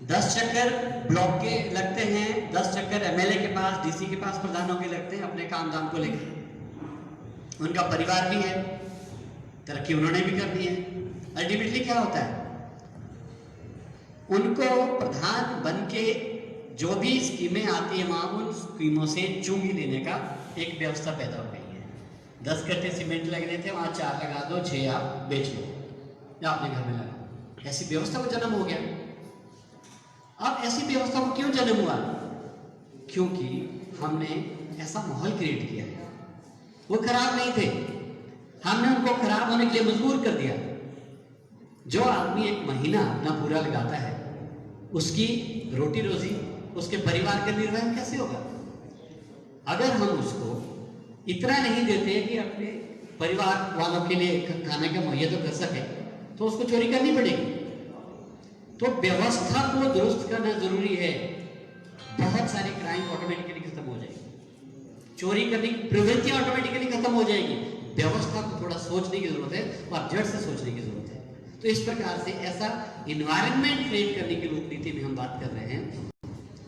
10 चक्कर ब्लॉक के लगते हैं, 10 चक्कर एमएलए के पास, डीसी के पास प्रधानों के लगते हैं अपने काम धाम को लेकर। उनका परिवार भी है, तरक्की उन्होंने भी करनी है। अल्टीमेटली क्या होता है, उनको प्रधान बन के जो भी स्कीमें आती है वहां उन स्कीमों से चुंगी लेने का एक व्यवस्था पैदा हो गई है। 10 कट्टे सीमेंट लगने थे, वहां 4 लगा दो, 6 आप बेच लो या अपने घर में लगा। ऐसी व्यवस्था को जन्म हो गया। अब ऐसी व्यवस्था को क्यों जन्म हुआ? क्योंकि हमने ऐसा माहौल क्रिएट किया है। वो खराब नहीं थे, हमने उनको खराब होने के लिए मजबूर कर दिया। जो आदमी एक महीना अपना पूरा लगाता है, उसकी रोटी रोजी, उसके परिवार का निर्वहन कैसे होगा? अगर हम उसको इतना नहीं देते कि अपने परिवार वालों के लिए खाने का मुहैया तो कर सके, तो उसको चोरी करनी पड़ेगी। तो व्यवस्था को दुरुस्त करना जरूरी है। बहुत सारी क्राइम ऑटोमेटिकली खत्म हो जाएगी, चोरी करने की प्रवृत्ति ऑटोमेटिकली खत्म हो जाएगी। व्यवस्था को थोड़ा सोचने की जरूरत है और जड़ से सोचने की जरूरत है। तो इस प्रकार से ऐसा इन्वायरमेंट क्रिएट करने की लोक नीति में हम बात कर रहे हैं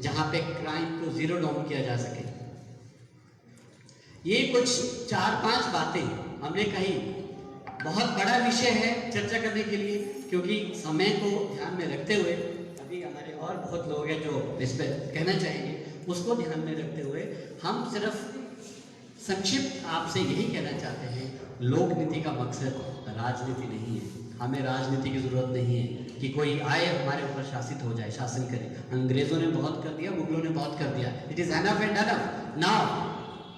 जहां पे क्राइम को जीरो डाउन किया जा सके। ये कुछ 4-5 बातें हमने कही। बहुत बड़ा विषय है चर्चा करने के लिए, क्योंकि समय को ध्यान में रखते हुए अभी हमारे और बहुत लोग हैं जो इस पर कहना चाहेंगे, उसको ध्यान में रखते हुए हम सिर्फ संक्षिप्त आपसे यही कहना चाहते हैं, लोक नीति का मकसद राजनीति नहीं है। हमें राजनीति की जरूरत नहीं है कि कोई आए हमारे ऊपर शासित हो जाए, शासन करे। अंग्रेजों ने बहुत कर दिया, मुगलों ने बहुत कर दिया, it is enough and enough now.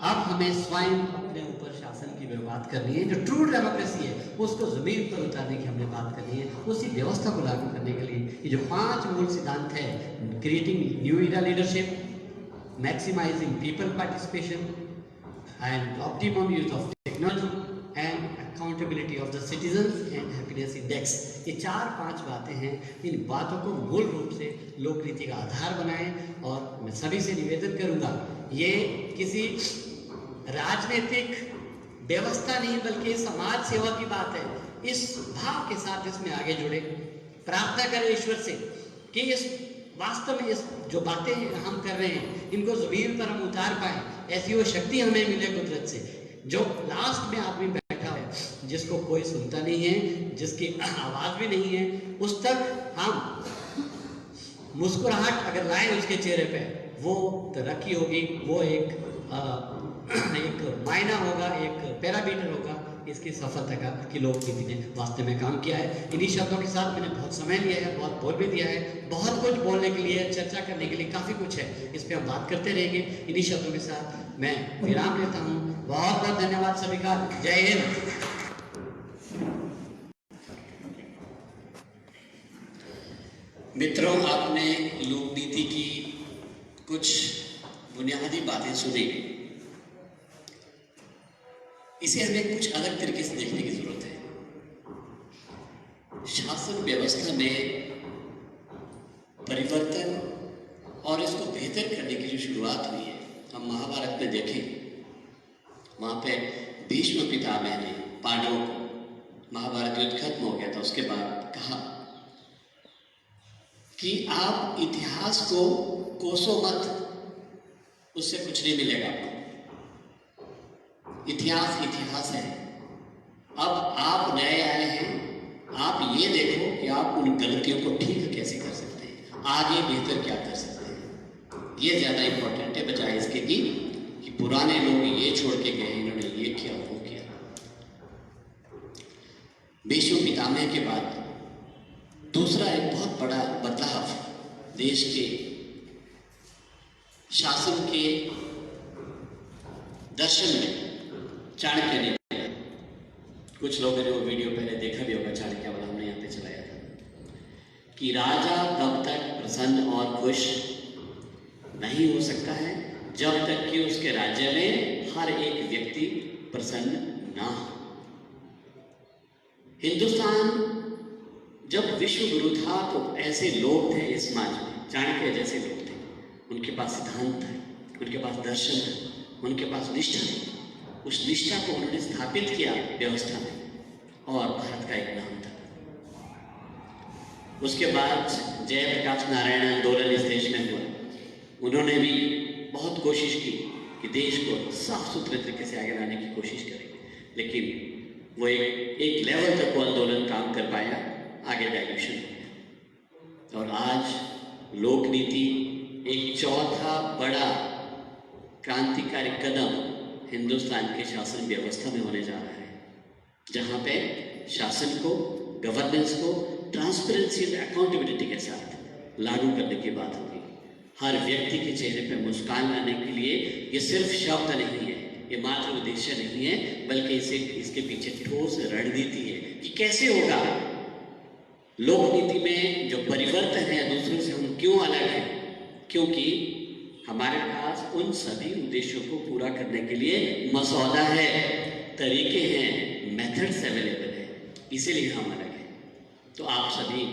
अब हमें स्वयं अपने ऊपर शासन की बात करनी है। जो ट्रू डेमोक्रेसी है उसको जमीन पर उतारने की हमने बात करनी है। उसी व्यवस्था को लागू करने के लिए ये जो 5 मूल सिद्धांत है, creating new era leadership, maximising people participation and optimum use of technology and accountability of the citizens and happiness index, ये 4-5 बातें हैं। इन बातों को मूल रूप से लोक नीति का आधार बनाएं। और मैं सभी से निवेदन करूंगा, ये किसी राजनीतिक व्यवस्था नहीं बल्कि समाज सेवा की बात है। इस भाव के साथ इसमें आगे जुड़े, प्रार्थना करें ईश्वर से कि इस वास्तव में इस जो बातें हम कर रहे हैं इनको ज़मीन पर हम उतार पाए, ऐसी वो शक्ति हमें मिले कुदरत से। जो लास्ट में आदमी बैठा है, जिसको कोई सुनता नहीं है, जिसकी आवाज़ भी नहीं है, उस तक हम मुस्कुराहट अगर लाए उसके चेहरे पे, वो तरक्की होगी, वो एक मायना होगा, एक पैरामीटर होगा इसकी सफलता का कि लोक नीति ने वास्तव में काम किया है। इन्हीं शब्दों के साथ मैंने बहुत समय लिया है, बहुत बोल भी दिया है, बहुत कुछ बोलने के लिए, चर्चा करने के लिए काफ़ी कुछ है, इस पर हम बात करते रहेंगे। इन्हीं शब्दों के साथ मैं विराम लेता हूँ। बहुत बहुत धन्यवाद सभी का। जय हिंद। मित्रों, आपने लोक नीति की कुछ बुनियादी बातें सुनी। इसे हमें कुछ अलग तरीके से देखने की जरूरत है। शासन व्यवस्था में परिवर्तन और इसको बेहतर करने की जो शुरुआत हुई है, हम महाभारत में देखें, वहां पे भीष्म पितामह ने पांडवों को, महाभारत युद्ध खत्म हो गया था, उसके बाद कहा कि आप इतिहास को कोसो मत, उससे कुछ नहीं मिलेगा आपको। इतिहास इतिहास है। अब आप नए आए हैं, आप ये देखो कि आप उन गलतियों को ठीक कैसे कर सकते हैं, आगे बेहतर क्या कर सकते हैं। ये ज़्यादा इम्पोर्टेंट है बजाय इसके कि पुराने लोग ये छोड़ के गए, इन्होंने ये किया वो किया। भीष्म पितामह के बाद दूसरा एक बहुत बड़ा बदलाव देश के शासन के दर्शन में चाणक्य ने, कुछ लोगों ने वो वीडियो पहले देखा भी होगा, चाणक्य वाला हमने यहाँ पे चलाया था, कि राजा तब तक प्रसन्न और खुश नहीं हो सकता है जब तक कि उसके राज्य में हर एक व्यक्ति प्रसन्न ना हो। हिंदुस्तान जब विश्व गुरु था तो ऐसे लोग थे इस समाज में, चाणक्य जैसे लोग थे, उनके पास सिद्धांत है, उनके पास दर्शन है, उनके पास निष्ठा है। उस निष्ठा को उन्होंने स्थापित किया व्यवस्था में और भारत का एक नाम था। उसके बाद जयप्रकाश नारायण आंदोलन इस देश में हुआ। उन्होंने भी बहुत कोशिश की कि देश को साफ सुथरे तरीके से आगे लाने की कोशिश करें, लेकिन वो एक लेवल तक वो आंदोलन काम कर पाया, आगे डाइल्यूशन हो गया। और आज लोक नीति एक चौथा बड़ा क्रांतिकारी कदम हिंदुस्तान के शासन व्यवस्था में होने जा रहा है, जहाँ पे शासन को, गवर्नेंस को ट्रांसपेरेंसी और अकाउंटेबिलिटी के साथ लागू करने की बात होगी। हर व्यक्ति के चेहरे पे मुस्कान लाने के लिए ये सिर्फ शब्द नहीं है, ये मात्र उद्देश्य नहीं है, बल्कि इसके पीछे ठोस रणनीति है कि कैसे होगा। लोक नीति में जो परिवर्तन है, दूसरों से हम क्यों अलग हैं, क्योंकि हमारे पास उन सभी उद्देश्यों को पूरा करने के लिए मसौदा है, तरीके हैं, मेथड्स अवेलेबल है, इसीलिए हम अलग हैं। तो आप सभी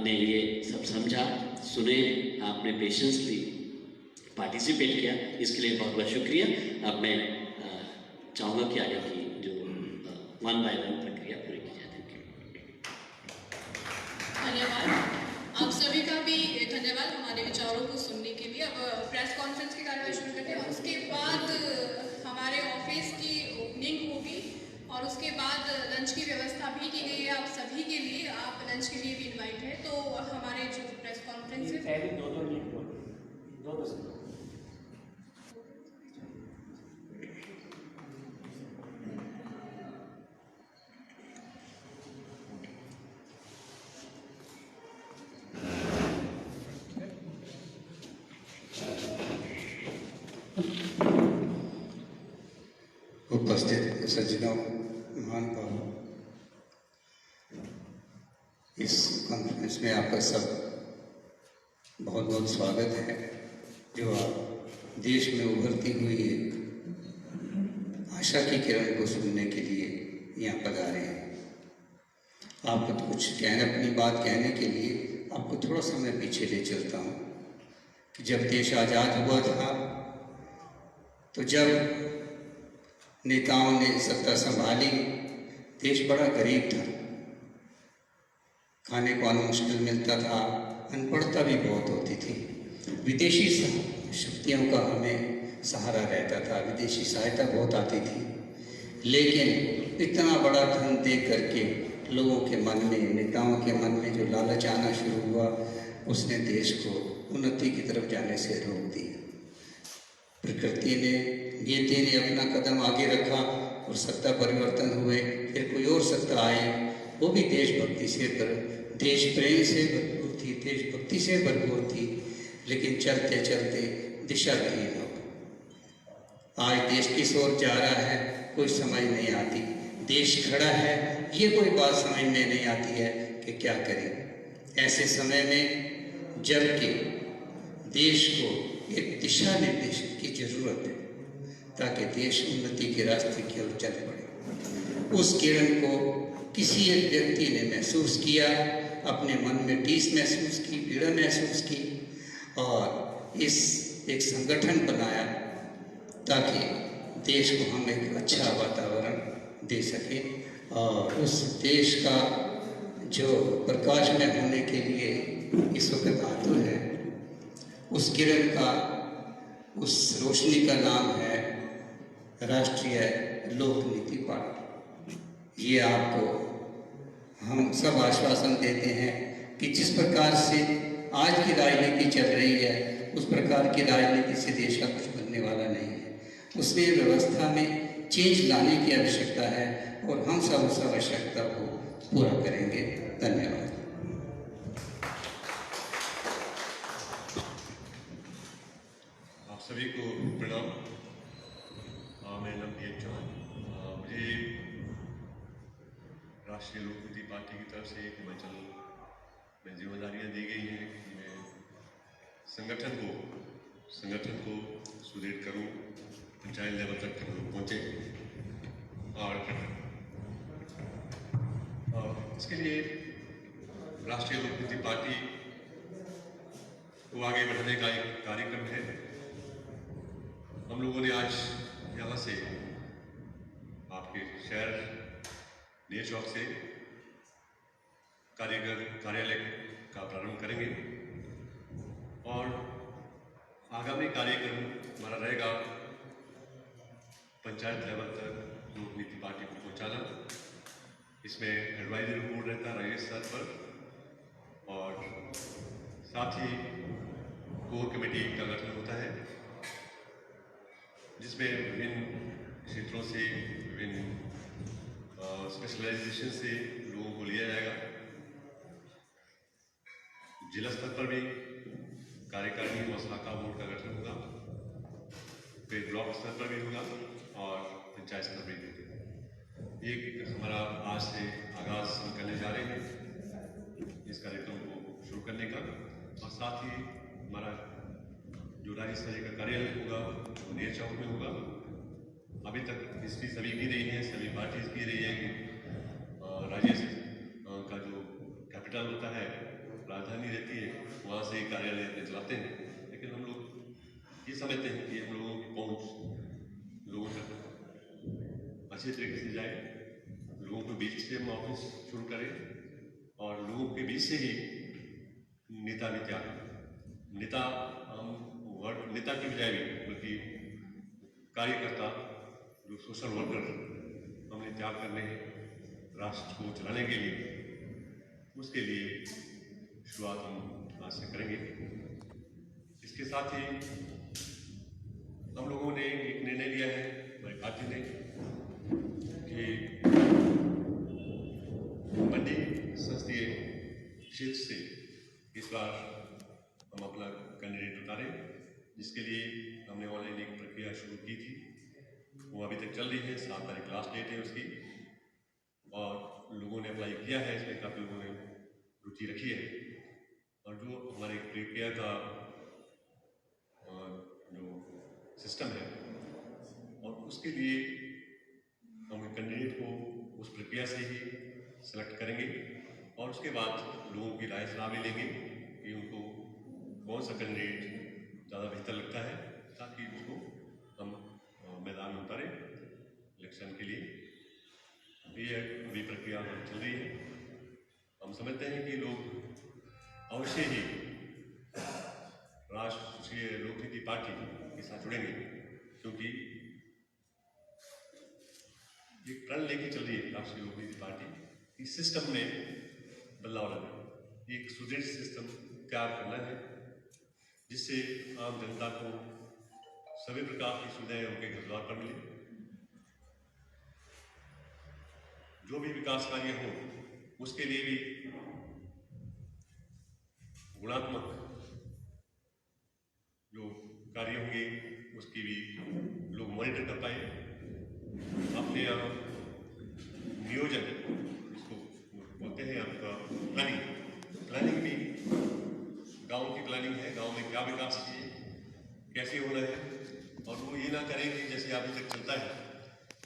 ने ये सब समझा, सुने, आपने पेशेंसली पार्टिसिपेट किया, इसके लिए बहुत बहुत शुक्रिया। अब मैं चाहूँगा कि आगे की जो 1 by 1 प्रक्रिया पूरी की जाए। धन्यवाद। आप सभी का भी धन्यवाद हमारे विचारों को सुनने के लिए। अब प्रेस कॉन्फ्रेंस की कार्यवाही शुरू करते हैं। उसके बाद हमारे ऑफिस की ओपनिंग होगी और उसके बाद लंच की व्यवस्था भी की गई है आप सभी के लिए। आप लंच के लिए भी इनवाइट है। तो हमारे जो प्रेस कॉन्फ्रेंस है उपस्थित सज्जनों, महानुभावों, इस कॉन्फ्रेंस में आपका सब बहुत बहुत स्वागत है, जो आप देश में उभरती हुई आशा की किरण को सुनने के लिए यहाँ पधारे हैं। आपको तो कुछ अपनी बात कहने के लिए आपको थोड़ा समय पीछे ले चलता हूँ कि जब देश आज़ाद हुआ था, तो जब नेताओं ने सत्ता संभाली, देश बड़ा गरीब था, खाने को अन्न मुश्किल मिलता था, अनपढ़ता भी बहुत होती थी। विदेशी शक्तियों का हमें सहारा रहता था, विदेशी सहायता बहुत आती थी, लेकिन इतना बड़ा धन दे करके लोगों के मन में, नेताओं के मन में जो लालच आना शुरू हुआ, उसने देश को उन्नति की तरफ जाने से रोक दिया। प्रकृति ने, नीति ने अपना कदम आगे रखा और सत्ता परिवर्तन हुए, फिर कोई और सत्ता आई, वो भी देशभक्ति से देश प्रेम से भरपूर थी, देशभक्ति से भरपूर थी, लेकिन चलते चलते दिशाहीन हो गई। आज देश किस ओर जा रहा है कोई समझ नहीं आती, देश खड़ा है ये कोई बात समझ में नहीं आती है कि क्या करें। ऐसे समय में जबकि देश को एक दिशा निर्देशन की जरूरत है ताकि देश उन्नति के रास्ते की ओर चल पड़े, उस किरण को किसी एक व्यक्ति ने महसूस किया, अपने मन में टीस महसूस की, पीड़ा महसूस की और इस एक संगठन बनाया ताकि देश को हम एक अच्छा वातावरण दे सके और उस देश का जो प्रकाशमय होने के लिए इस वक्त आतुर है, उस किरण का, उस रोशनी का नाम है राष्ट्रीय लोक नीति पार्टी। ये आपको हम सब आश्वासन देते हैं कि जिस प्रकार से आज की राजनीति चल रही है उस प्रकार की राजनीति से देश का कुछ बनने वाला नहीं है। उसमें व्यवस्था में चेंज लाने की आवश्यकता है और हम सब उस आवश्यकता को पूरा करेंगे। धन्यवाद। आप सभी को प्रणाम। मेरा नाम पी एच चौहान। मुझे राष्ट्रीय लोक नीति पार्टी की तरफ से हिमाचल में जिम्मेदारियां दी गई हैं कि मैं संगठन को सुदृढ़ करूं, पंचायत लेवल तक हम लोग पहुँचे और इसके लिए राष्ट्रीय लोक नीति पार्टी को आगे बढ़ाने का एक कार्यक्रम है। हम लोगों ने आज यहाँ से आपके शहर नेर चौक से कार्यालय का प्रारंभ करेंगे और आगामी कार्यक्रम हमारा रहेगा पंचायत लेवल तक लोक नीति पार्टी को पहुँचाना। इसमें एडवाइजरी बोर्ड रहता है राज्य स्तर पर और साथ ही कोर कमेटी का गठन होता है जिसमें विभिन्न क्षेत्रों से, विभिन्न स्पेशलाइजेशन से लोगों को लिया जाएगा। जिला स्तर पर भी कार्यकारिणी व शाखा बोर्ड का गठन होगा, फिर ब्लॉक स्तर पर भी होगा और पंचायत स्तर पर भी होगा। एक हमारा आज से आगाज हम करने जा रहे हैं इस कार्यक्रम को शुरू करने का और साथ ही हमारा जो राज्य स्तरीय का कार्यालय होगा वो नेर चौक में होगा। अभी तक इसकी सभी की रही है, सभी पार्टीज की रही है कि राज्य का जो कैपिटल होता है, राजधानी रहती है, वहाँ से ही कार्यालय अपने चलाते हैं। लेकिन हम लोग ये समझते हैं कि हम लोगों की पहुँच लोगों तक अच्छे तरीके से जाए, लोगों के बीच से हम ऑफिस शुरू करें और लोगों के बीच से ही नेता भी त्याग, नेता हम वर्ड नेता की बजाय भी बल्कि कार्यकर्ता जो सोशल वर्कर हमने त्याग करने हैं राष्ट्र को चलाने के लिए, उसके लिए शुरुआत हम आज से करेंगे। इसके साथ ही हम लोगों ने एक निर्णय लिया है हमारी पार्टी ने कि मंडी संसदीय क्षेत्र से इस बार हम अपना कैंडिडेट उतारें, जिसके लिए हमने ऑनलाइन एक प्रक्रिया शुरू की थी, वो अभी तक चल रही है। 7 तारीख लास्ट डेट है उसकी और लोगों ने अप्लाई किया है, इसमें काफ़ी लोगों ने रुचि रखी है और जो हमारे प्रक्रिया का जो सिस्टम है और उसके लिए हम कैंडिडेट को उस प्रक्रिया से ही सेलेक्ट करेंगे और उसके बाद लोगों की राय सलाह भी लेंगे कि उनको कौन सा कैंडिडेट ज़्यादा बेहतर लगता है ताकि उसको हम मैदान में उतारें इलेक्शन के लिए। ये अभी पूरी प्रक्रिया चल रही है। हम समझते हैं कि लोग अवश्य ही राष्ट्रीय लोकनीति पार्टी के साथ जुड़ेंगे, क्योंकि एक प्रण लेके चल रही है राष्ट्रीय लोकनीति पार्टी कि सिस्टम में बदलाव लाना, एक सुदृढ़ सिस्टम तैयार करना है जिससे आम जनता को सभी प्रकार की सुविधाएं उनके घर द्वार पर मिले। जो भी विकास कार्य हो उसके लिए भी गुणात्मक जो कार्य होंगे उसकी भी लोग मॉनिटर कर पाए। अपने यहाँ नियोजन, इसको बोलते हैं आपका प्लानिंग भी गांव की प्लानिंग है, गांव में क्या विकास चाहिए, कैसे होना है, और वो ये ना करें कि जैसे अभी तक चलता है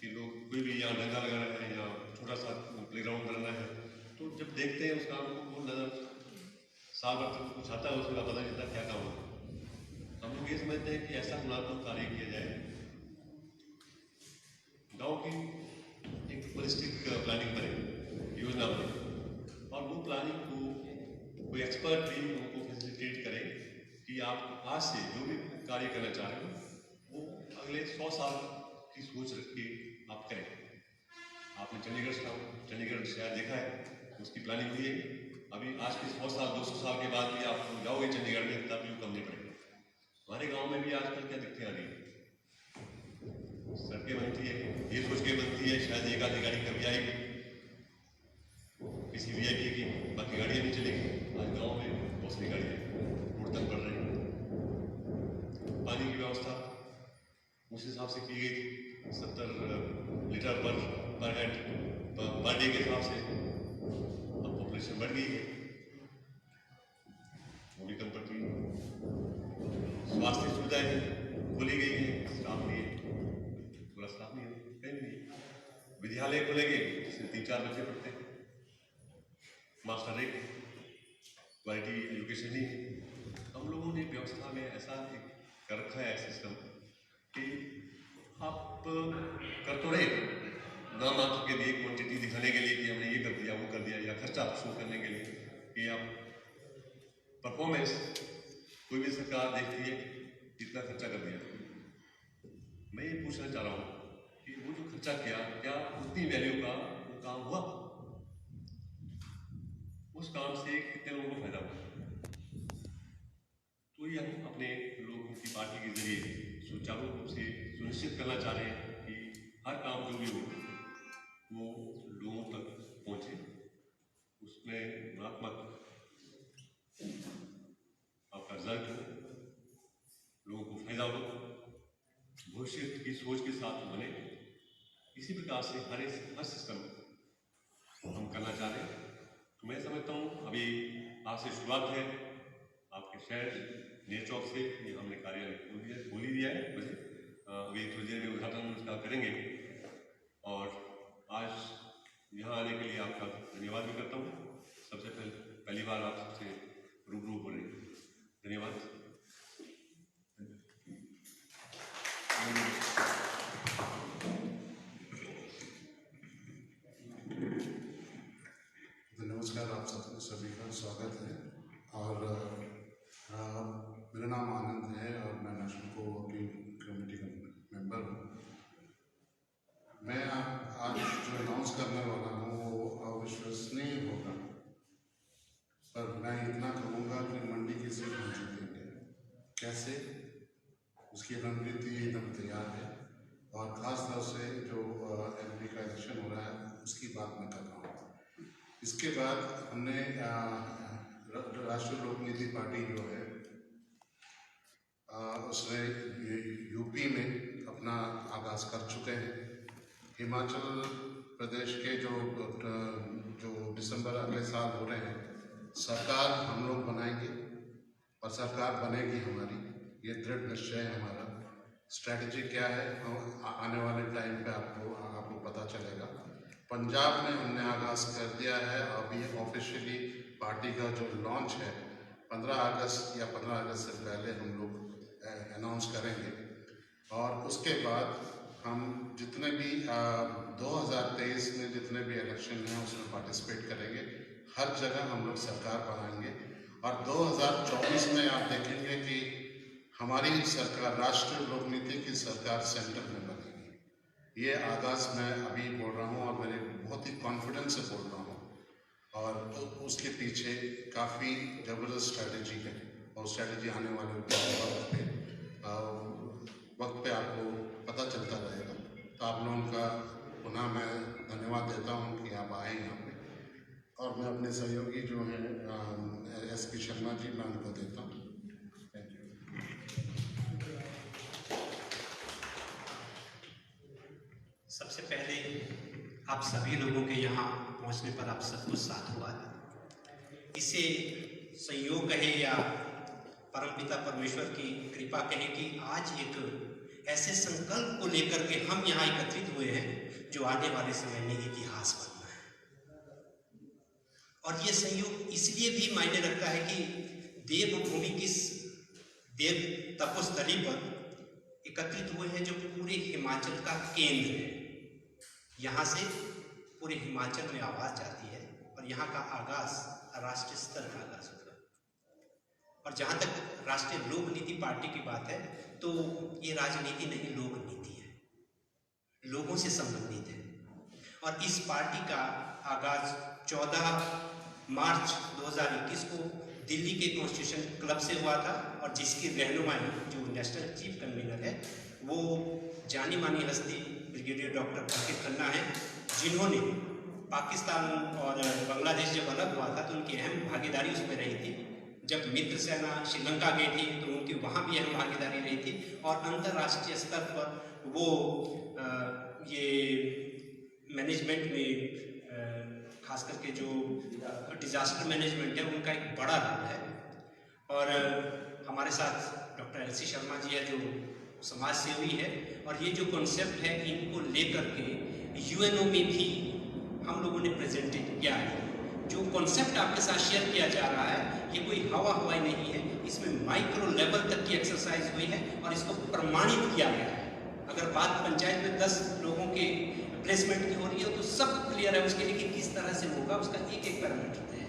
कि लोग कोई भी यहाँ डंगा लगाना है या छोटा सा प्लेग्राउंड बनाना है, तो जब देखते हैं उस काम को वो नजर साल भर तक कुछ आता है, उसका पता नहीं चलता क्या काम होता है। हम लोग ये समझते हैं कि ऐसा गुणात्मक कार्य किया जाए, गांव की एक होलिस्टिक प्लानिंग बने, योजना बने, और वो प्लानिंग को कोई एक्सपर्ट भी उनको फैसिलिटेट करे कि आप आज से जो भी कार्य करना चाह रहे हो वो अगले 100 साल की सोच रख के आप करें। आपने चंडीगढ़ शहर देखा है, उसकी प्लानिंग हुई है। अभी आज के 100 साल 200 साल के बाद भी आप जाओगे चंडीगढ़ में तब भी कम नहीं पड़ेगा। हमारे गांव में भी आजकल क्या दिखते आ रही है, सड़कें बनती है, ये सोच के बनती है शायद एक आधी गाड़ी कभी आएगी किसी VIP की, बाकी गाड़ियाँ नहीं चलेगी। आज गांव में बहुत सी गाड़ियाँ रोड तक बढ़ रही हैं। पानी की व्यवस्था उस हिसाब से की गई थी, 70 लीटर पर हेड पर डे के हिसाब से। अब पॉपुलेशन बढ़ गई है, वो भी कम पड़ती है। स्वास्थ्य सुविधाएं खोली गई है, स्टाफ नहीं है, पूरा स्टाफ नहीं है, कहीं नहीं। विद्यालय खोलेंगे जिसमें 3-4 बच्चे पढ़ते हैं, मास्टर एक क्वालिटी एजुकेशन ही है। हम लोगों ने व्यवस्था में ऐसा एक कर रखा है सिस्टम कि आप कर तो रहे नाम मात्र के लिए, क्वांटिटी दिखाने के लिए कि हमने ये कर दिया वो कर दिया, या खर्चा शो करने के लिए कि आप परफॉर्मेंस, कोई भी सरकार देखती है इतना खर्चा कर दिया। मैं ये पूछना चाह रहा हूँ कि वो जो खर्चा किया, क्या उतनी वैल्यू का वो काम हुआ? उस काम से कितने लोगों को फायदा हुआ? तो ये हम अपने लोकनीति पार्टी के जरिए सुचारू रूप से सुनिश्चित करना चाह रहे हैं कि हर काम जो भी हो वो लोगों तक पहुंचे, उसमें गुणात्मक आपका रिजल्ट हो, लोगों को फायदा हो, भविष्य की सोच के साथ बने। इसी प्रकार से हर सिस्टम हम करना चाह रहे हैं। तो मैं समझता हूँ अभी आज से शुरुआत है आपके शहर नेर चौक से, ये हमने कार्यालय खोल ही दिया है मुझे, अभी थोड़ी देर में उद्घाटन उसका करेंगे। और आज यहाँ आने के लिए आपका धन्यवाद भी करता हूँ। सबसे पहली बार आप सबसे रूबरू हो रहे हैं, धन्यवाद। नमस्कार, आप सभी का स्वागत है। और मेरा नाम आनंद है और मैं नेशनल कोऑर्डिनेटिंग कमेटी का मेंबर हूँ। मैं आज जो अनाउंस करने वाला हूँ वो अविश्वसनीय होगा, पर मैं इतना कहूँगा कि मंडी की सीट हम जीतेंगे। कैसे, उसकी रणनीति एकदम तैयार है। और ख़ास तौर से जो MP का इलेक्शन हो रहा है उसकी बात मैं कर रहा हूँ। इसके बाद हमने राष्ट्रीय लोकनीति पार्टी जो है उसने UP में अपना आगाज़ कर चुके हैं। हिमाचल प्रदेश के जो दिसंबर अगले साल हो रहे हैं, सरकार हम लोग बनाएंगे और सरकार बनेगी हमारी, ये दृढ़ निश्चय है हमारा। स्ट्रैटेजी क्या है आने वाले टाइम पे आपको पता चलेगा। पंजाब में हमने आगाज़ कर दिया है, अभी ऑफिशियली पार्टी का जो लॉन्च है 15 अगस्त या 15 अगस्त से पहले हम लोग अनाउंस करेंगे। और उसके बाद हम जितने भी 2023 में जितने भी इलेक्शन हैं उसमें पार्टिसिपेट करेंगे। हर जगह हम लोग सरकार बनाएंगे और 2024 में आप देखेंगे कि हमारी सरकार राष्ट्रीय लोक नीति की सरकार सेंटर में बनेगी। ये आगाज़ मैं अभी बोल रहा हूँ और मेरे बहुत ही कॉन्फिडेंस से बोल रहा हूँ और तो उसके पीछे काफ़ी ज़बरदस्त स्ट्रैटेजी है और स्ट्रैटेजी आने वाले वक्त पे आपको पता चलता रहेगा। तो आप लोगों का पुनः मैं धन्यवाद देता हूँ कि आप आए यहाँ पे और मैं अपने सहयोगी जो हैं SP शर्मा जी, मैं उनको देता हूँ। Thank you. सबसे पहले आप सभी लोगों के यहाँ पहुँचने पर आप सब कुछ साथ हुआ है। इसे संयोग कहे या परमपिता परमेश्वर की कृपा कहे कि आज एक ऐसे संकल्प को लेकर के हम यहाँ एकत्रित हुए हैं जो आने वाले समय में इतिहास बनना है। और ये संयोग इसलिए भी मायने रखता है कि देवभूमि की देव तपोस्थली पर एकत्रित हुए हैं जो पूरे हिमाचल का केंद्र है। यहाँ से पूरे हिमाचल में आवाज़ जाती है और यहाँ का आगाज़ राष्ट्रीय स्तर का आगाज़ होगा। और जहाँ तक राष्ट्रीय लोक नीति पार्टी की बात है तो ये राजनीति नहीं, लोक नीति है, लोगों से संबंधित है। और इस पार्टी का आगाज़ 14 मार्च 2021 को दिल्ली के कॉन्स्टिट्यूशन क्लब से हुआ था और जिसकी रहनुमाई जो नेशनल चीफ कन्वीनर है वो जानी मानी हस्ती ब्रिगेडियर डॉक्टर काकिर खन्ना है, जिन्होंने पाकिस्तान और बांग्लादेश जब अलग हुआ था तो उनकी अहम भागीदारी उसमें रही थी। जब मित्र सेना श्रीलंका गई थी तो उनकी वहाँ भी अहम भागीदारी रही थी और अंतर्राष्ट्रीय स्तर पर वो ये मैनेजमेंट में खास करके जो डिजास्टर मैनेजमेंट है उनका एक बड़ा रोल है। और हमारे साथ डॉक्टर LC शर्मा जी है जो समाज सेवी है और ये जो कॉन्सेप्ट है इनको लेकर के UNO में भी हम लोगों ने प्रेजेंटेड किया है। जो कॉन्सेप्ट आपके साथ शेयर किया जा रहा है ये कोई हवाई नहीं है, इसमें माइक्रो लेवल तक की एक्सरसाइज हुई है और इसको प्रमाणित किया गया है। अगर बात पंचायत में 10 लोगों के प्लेसमेंट की हो रही है तो सब क्लियर है उसके लिए कि किस तरह से होगा, उसका एक एक पैरामीटर है।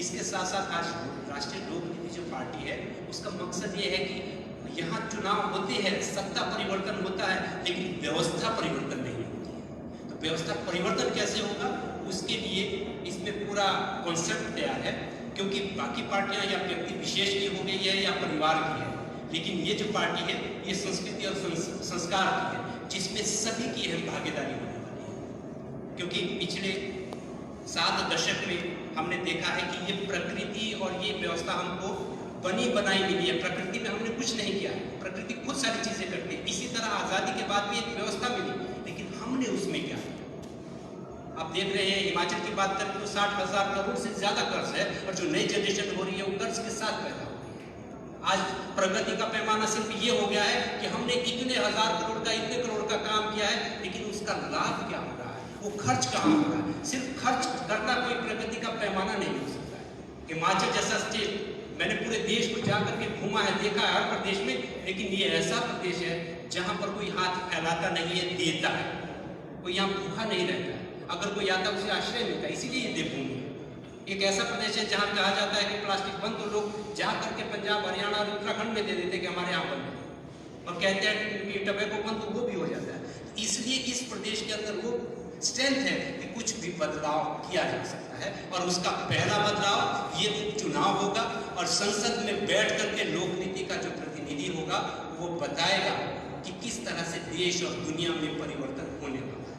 इसके साथ साथ आज राष्ट्रीय लोक नीति जो पार्टी है उसका मकसद ये है कि यहाँ चुनाव होते हैं, सत्ता परिवर्तन होता है लेकिन व्यवस्था परिवर्तन नहीं होती है। तो व्यवस्था परिवर्तन कैसे होगा उसके लिए इसमें पूरा कॉन्सेप्ट तैयार है, क्योंकि बाकी पार्टियां या व्यक्ति विशेष की हो गई है या परिवार की है, लेकिन ये जो पार्टी है ये संस्कृति और संस्कार की है जिसमें सभी की अहम भागीदारी होने वाली है। क्योंकि पिछले 7 दशक में हमने देखा है कि ये प्रकृति और ये व्यवस्था हमको बनी बनाई मिली है। प्रकृति में हमने कुछ नहीं किया, प्रकृति खुद सारी चीजें करती है। इसी तरह आज़ादी के बाद भी एक व्यवस्था मिली, लेकिन हमने उसमें क्या किया? आप देख रहे हैं हिमाचल की बात करें तो 60,000 करोड़ से ज्यादा कर्ज है और जो नई जनरेशन हो रही है वो कर्ज के साथ पैदा हो रही है। आज प्रगति का पैमाना सिर्फ ये हो गया है कि हमने इतने हजार करोड़ का, इतने करोड़ का काम किया है, लेकिन उसका लाभ क्या हो रहा है, वो खर्च कहाँ हो रहा है? सिर्फ खर्च करना कोई प्रगति का पैमाना नहीं हो सकता है। हिमाचल जैसा स्टेट मैंने पूरे देश को जाकर के घूमा है, देखा है हर प्रदेश में, लेकिन ये ऐसा प्रदेश है जहाँ पर कोई हाथ फैलाता नहीं है, देता है। कोई यहाँ भूखा नहीं रहता है, अगर कोई आता है उसे आश्रय मिलता है, इसीलिए ये देवभूमि है। एक ऐसा प्रदेश है जहाँ कहा जाता है कि प्लास्टिक बंद, तो लोग जा करके पंजाब, हरियाणा और उत्तराखंड में दे देते कि हमारे यहाँ बंद है, और कहते हैं कि टबैको बंद, तो वो भी हो जाता है। इसलिए इस प्रदेश के अंदर वो स्ट्रेंथ है कि कुछ भी बदलाव किया जा सकता है और उसका पहला बदलाव ये उपचुनाव होगा और संसद में बैठ करके लोक नीति का जो प्रतिनिधि होगा वो बताएगा कि किस तरह से देश और दुनिया में परिवर्तन होने वाला है।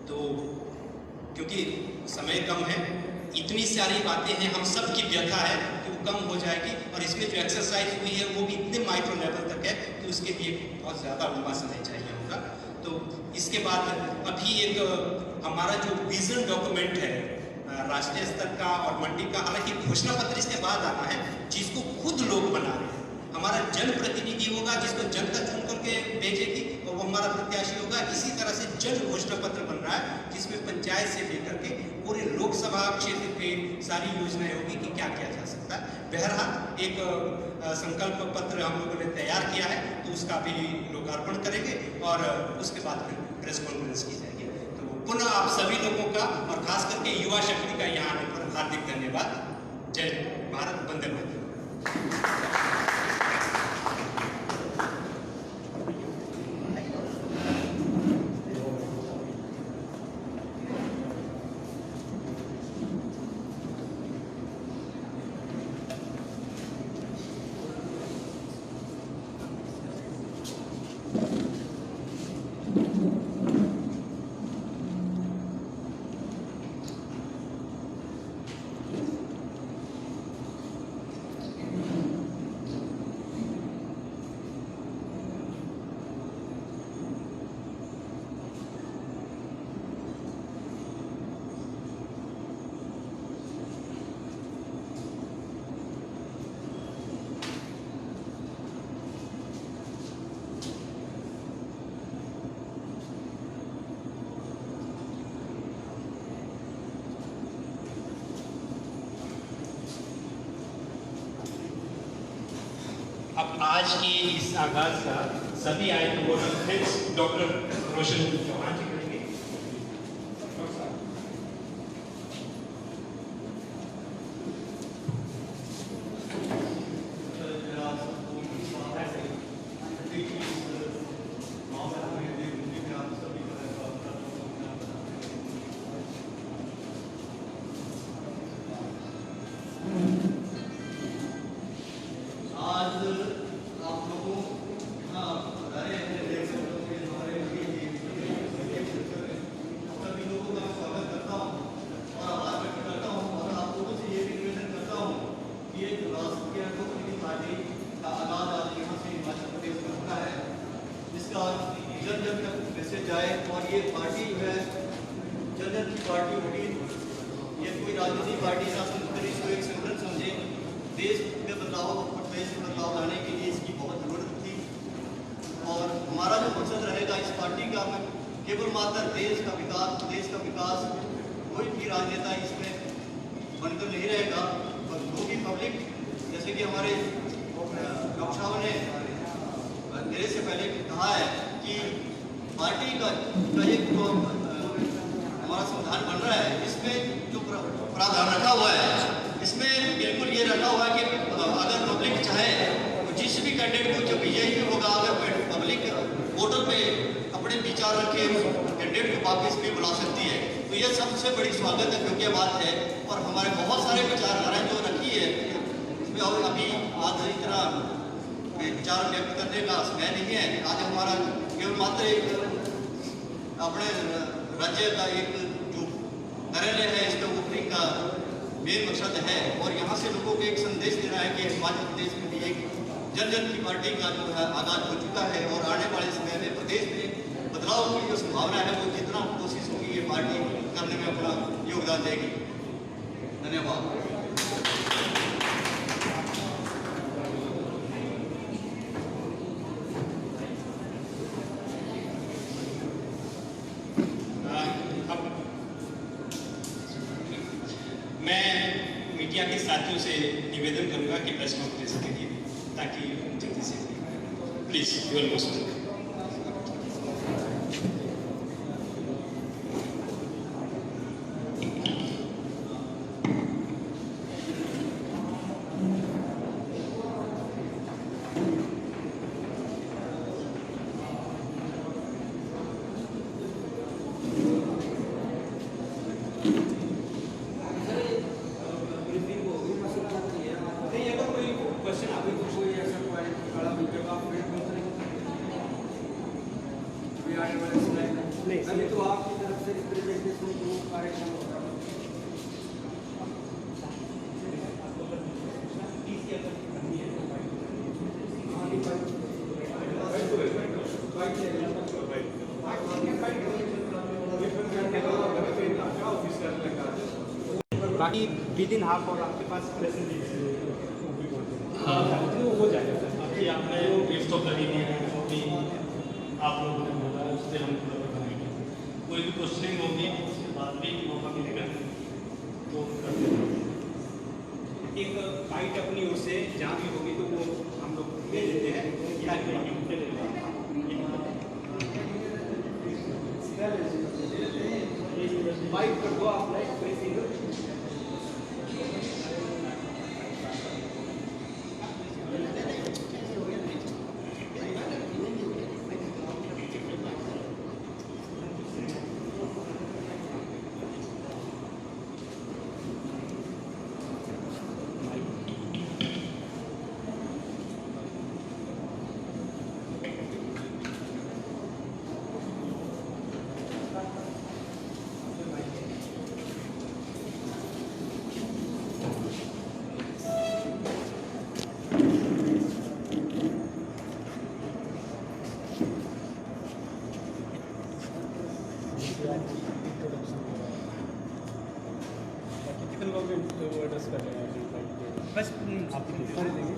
तो क्योंकि समय कम है, इतनी सारी बातें हैं, हम सब की व्यथा है कि वो कम हो जाएगी और इसमें जो एक्सरसाइज हुई है वो भी इतने माइक्रो लेवल तक है कि उसके लिए बहुत ज़्यादा लंबा समय चाहिए होगा। तो इसके बाद अभी एक हमारा जो विजन डॉक्यूमेंट है राष्ट्रीय स्तर का और मंडी का, हालांकि घोषणा पत्र इसके बाद आना है जिसको खुद लोग बना रहे हैं। हमारा जनप्रतिनिधि होगा जिसको जनता चुन करके भेजेगी और वो हमारा प्रत्याशी होगा। इसी तरह से जन घोषणा पत्र बन रहा है जिसमें पंचायत से लेकर के पूरे लोकसभा क्षेत्र पे सारी योजनाएं होगी कि क्या किया जा सकता है। बहरहाल एक संकल्प पत्र हम लोगों ने तैयार किया है, तो उसका भी लोग लोकार्पण करेंगे और उसके बाद फिर प्रेस कॉन्फ्रेंस की जाएगी। तो पुनः आप सभी लोगों का और खास करके युवा शक्ति का यहाँ आने पर हार्दिक धन्यवाद। जय भारत, वंदे मातरम। अब आज के इस आगाज का सभी आए तो वो डॉक्टर रोशन चौहान जी करेंगे। जन जन तक मैसेज जाए और ये पार्टी जो है जन जन की पार्टी होगी, ये कोई राजनीतिक पार्टी शासन करे, इसको एक संगठन समझे। देश में बदलाव और देश में बदलाव लाने के लिए इसकी बहुत जरूरत थी और हमारा जो मकसद रहेगा इस पार्टी का केवल मात्र देश का विकास, कोई भी राजनेता इसमें बनकर नहीं रहेगा, पर जो भी पब्लिक, जैसे कि हमारे डॉक्टर साहब ने मेरे से पहले कहा है कि पार्टी का एक जो हमारा संविधान बन रहा है, इसमें जो प्रावधान रखा हुआ है, इसमें बिल्कुल ये रखा हुआ है कि अगर पब्लिक चाहे तो जिस भी कैंडिडेट को, जो विजयी भी होगा, अगर पब्लिक वोटर पे अपने विचार रखे कैंडिडेट को वापस भी बुला सकती है। तो ये सबसे बड़ी स्वागत है, योग्य बात है। और हमारे बहुत सारे विचारधाराएं जो रखी है इसमें, और अभी आज इतना विचार व्यक्त करने का समय नहीं है। आज हमारा केवल मात्र एक अपने राज्य का एक जो कार्यालय है, इसका ओपनिंग का मेन मकसद है और यहाँ से लोगों को एक संदेश देना है कि हिमाचल प्रदेश में भी एक जन जन की पार्टी का जो है आगाज हो चुका है और आने वाले समय में प्रदेश में बदलाव की जो संभावना है वो जितना कोशिश होगी ये पार्टी करने में अपना योगदान देगी। धन्यवाद। मैं मीडिया के साथियों से निवेदन करूंगा कि प्रेस कॉन्फ्रेंस के लिए, ताकि जल्दी से please you are most welcome. नहीं तो आपकी तरफ से रिप्रेजेंटेशन जो कार्यक्रम होगा बाकी विद इन हाफ और आपके पास हो जाएगा सर। अभी आपने गिफ्ट तो कर ही दिया है, जो भी आप लोगों ने बोला है उससे हम पूरा बताएंगे। कोई भी क्वेश्चनिंग होगी उसके बाद भी मौका मिलेगा तो कर देंगे। एक फाइट अपनी ओर से जहाँ भी होगी तो वो हम लोग दे देते हैं। माइक कर दो आप लाइक कोई सिंगर कितने लोग एड्रेस कर रहे हैं बस आप कर देंगे।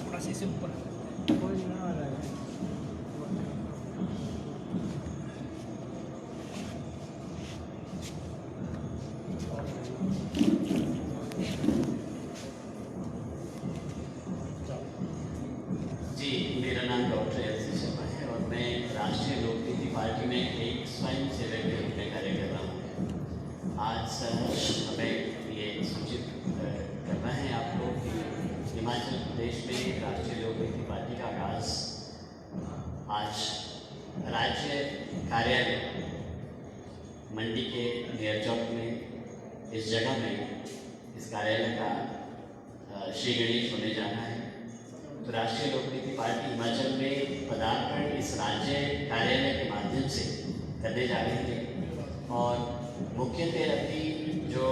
थोड़ा सा इसे ऊपर कोई ना आ रहा है। जी, मेरा नाम डॉक्टर एल.सी. शर्मा है और मैं राष्ट्रीय लोकनीति पार्टी में एक स्वयं सेवक के रूप में कार्य कर रहा हूँ। आज हमें ये सूचित करना है आपको कि हिमाचल प्रदेश में राष्ट्रीय लोकनीति पार्टी का आगाज़ आज राज्य कार्यालय मंडी के नियर चौक में इस जगह में इस कार्यालय का श्री गणेश होने जाना है। तो राष्ट्रीय लोकनीति पार्टी हिमाचल में पदार्पण इस राज्य कार्यालय के माध्यम से करने जा रही है और मुख्यतः अपनी जो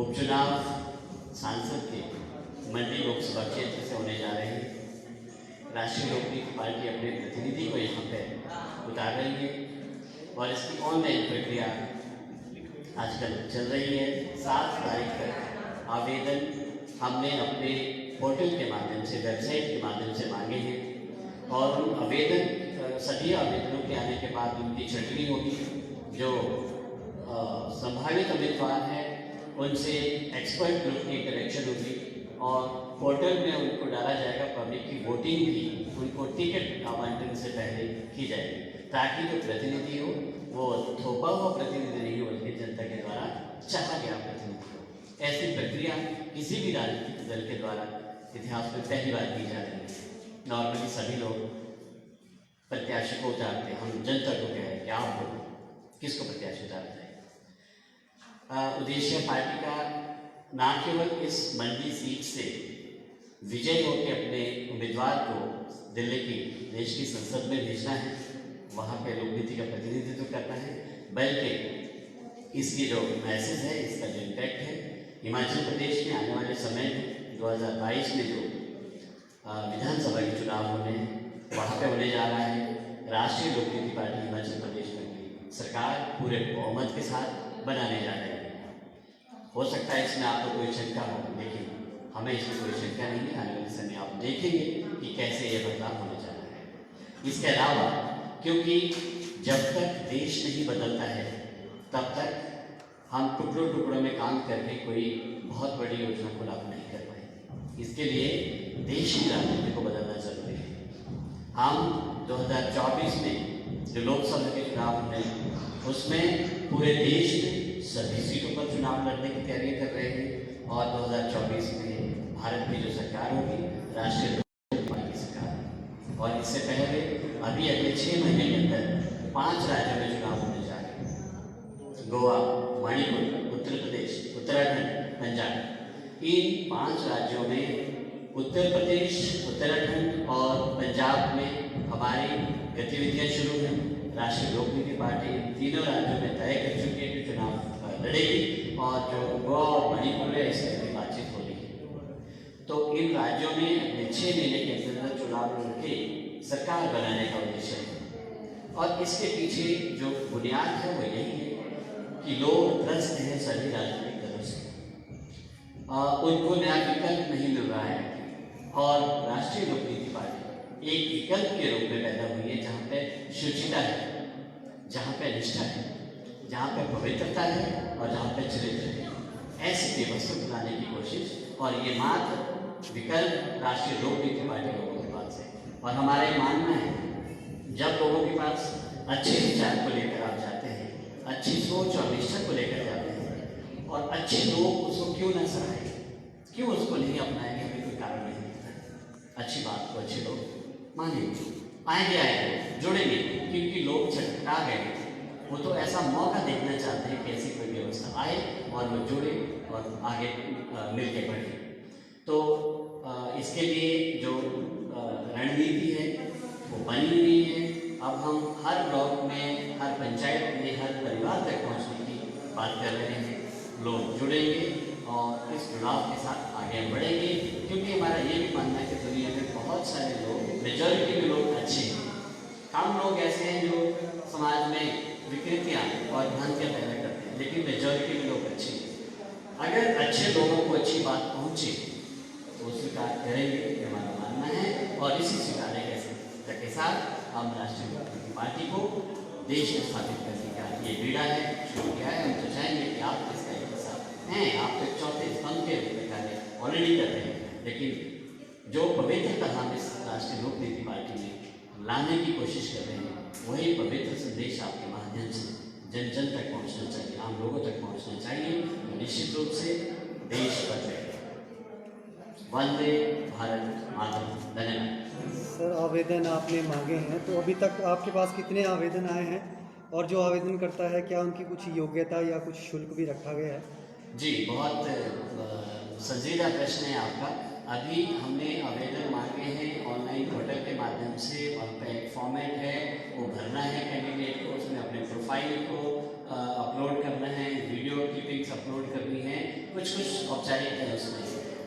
उपचुनाव सांसद के मंडी लोकसभा क्षेत्र से होने जा रहे हैं। राष्ट्रीय लोकनीति पार्टी अपने प्रतिनिधि को यहाँ पे उतार रही है और इसकी ऑनलाइन प्रक्रिया आजकल चल रही है। 7 तारीख तक आवेदन हमने अपने पोर्टल के माध्यम से, वेबसाइट के माध्यम से मांगे हैं और उन सभी आवेदनों के आने के बाद उनकी छंटनी होगी। जो संभावित उम्मीदवार हैं उनसे एक्सपर्ट ग्रुप की कलेक्शन होगी और पोर्टल में उनको डाला जाएगा। पब्लिक की वोटिंग भी उनको टिकट आवंटन से पहले की जाएगी ताकि जो प्रतिनिधि हो वो थोपा हुआ प्रतिनिधि नहीं हो बल्कि जनता के द्वारा चाहा गया प्रतिनिधि हो। ऐसी प्रक्रिया किसी भी राजनीतिक दल के द्वारा इतिहास में पहली बार की जा रही है। नॉर्मली सभी लोग प्रत्याशी को उतारते हैं, हम जनता को कह रहे हैं कि आप लोग किसको प्रत्याशी उतारते हैं। उद्देश्य पार्टी का न केवल इस मंडी सीट से विजय होकर अपने उम्मीदवार को दिल्ली की देश की संसद में भेजना है, वहाँ पे लोकनीति का प्रतिनिधित्व करना है, बल्कि इसकी जो मैसेज है, इसका जो इम्पैक्ट है हिमाचल प्रदेश में आने वाले समय में 2022 में जो विधानसभा के चुनाव होने वहाँ पे होने जा रहा है। राष्ट्रीय लोकनीति पार्टी हिमाचल प्रदेश में सरकार पूरे बहुमत के साथ बनाने जा रही है। हो सकता है इसमें आपको कोई शंका हो, लेकिन हमें इसमें कोई शंका नहीं है। आने वाले समय आप देखेंगे कि कैसे ये बदलाव होने जा रहा है। इसके अलावा क्योंकि जब तक देश नहीं बदलता है तब तक हम टुकड़ों टुकड़ों में काम करके कोई बहुत बड़ी योजना को लागू नहीं कर पाएंगे। इसके लिए देश की राजनीति को बदलना जरूरी है। हम 2024 में जो लोकसभा के चुनाव होने उसमें पूरे देश में सभी सीटों पर चुनाव लड़ने की तैयारी कर रहे हैं और 2024 में भारत की जो सरकार होगी राष्ट्रीय लोकनीति पार्टी की सरकार। और इससे पहले अभी अगले 6 महीने के अंदर 5 राज्यों में चुनाव होने जा रहे हैं। गोवा, मणिपुर, उत्तर प्रदेश, उत्तराखंड, पंजाब। इन 5 राज्यों में उत्तर प्रदेश, उत्तराखंड और पंजाब में हमारी गतिविधियां शुरू हैं। राष्ट्रीय लोकनीति पार्टी इन तीनों राज्यों में तय कर चुकी है कि चुनाव लड़ेगी और जो गोवा और मणिपुर है इससे भी बातचीत हो रही है। तो इन राज्यों में अगले 6 महीने के अंदर चुनाव लड़के सरकार बनाने का उद्देश्य है और इसके पीछे जो बुनियाद है वो यही है कि लोग त्रस्त हैं सभी राजनीतिक दलों से, उनको नया विकल्प नहीं मिल रहा है और राष्ट्रीय लोकनीति पार्टी एक विकल्प के रूप में पैदा हुई है जहाँ पे शुचिता है, जहाँ पे निष्ठा है, जहाँ पे पवित्रता है और जहाँ पे चरित्र है। ऐसी व्यवस्था बनाने की कोशिश और ये मात्र विकल्प राष्ट्रीय लोक नीति पार्टी लोगों के पास है। और हमारा ये मानना है, जब लोगों के पास अच्छे विचार को लेकर आप जाते हैं, अच्छी सोच और निष्ठा को लेकर जाते हैं और अच्छे लोग उसको क्यों न सराहें, क्यों उसको नहीं अपनाएंगे, हमें कोई कारण नहीं दिखता है। अच्छी बात को अच्छे लोग मानेंगे, आएंगे जुड़ेंगे, क्योंकि लोग छटपटा गए, वो तो ऐसा मौका देखना चाहते हैं कि ऐसी कोई व्यवस्था आए और वो जुड़े और आगे मिल के बढ़े। तो इसके लिए जो रणनीति है वो बनी हुई है। अब हम हर ब्लॉक में, हर पंचायत में, हर परिवार तक पहुंचने की बात कर रहे हैं। लोग जुड़ेंगे और इस जुड़ाव के साथ आगे हम बढ़ेंगे, क्योंकि हमारा ये भी मानना है कि दुनिया में बहुत सारे लोग, मेजॉरिटी में लोग अच्छे हैं। कम लोग ऐसे हैं जो समाज में विकृतियाँ और भ्रांतियाँ पैदा करते हैं, लेकिन मेजॉरिटी में लोग अच्छे हैं। अगर अच्छे लोगों को अच्छी बात पहुँचे तो स्वीकार करेंगे, ये हमारा मानना है। और इसी स्वीकार के साथ हम राष्ट्रीय लोक नीति पार्टी को देश में स्थापित करने का ये बीड़ा है, शुरू किया है। हम तो चाहेंगे कि आप इसका एक हिस्सा हैं, आप तो चौथे स्तंभ के रूप में कार्य ऑलरेडी कर रहे हैं, लेकिन जो पवित्रता हम इस राष्ट्रीय लोक नीति पार्टी में लाने की कोशिश कर रहे हैं, वही पवित्र संदेश आपके माध्यम से जन जन तक पहुँचना चाहिए, आम लोगों तक पहुँचना चाहिए। निश्चित रूप से देश बदलेगा। वंदे भारत मातरम। धन्यवाद। सर, आवेदन आपने मांगे हैं, तो अभी तक आपके पास कितने आवेदन आए हैं, और जो आवेदन करता है क्या उनकी कुछ योग्यता या कुछ शुल्क भी रखा गया है? जी, बहुत संजीदा प्रश्न है आपका। अभी हमने आवेदन मांगे हैं ऑनलाइन पोर्टल के माध्यम से। वहाँ पे एक फॉर्मेट है, वो भरना है कैंडिडेट को, उसमें अपने प्रोफाइल को अपलोड करना है, वीडियो क्लिपिंग्स अपलोड करनी है, कुछ औपचारिकता है उसमें।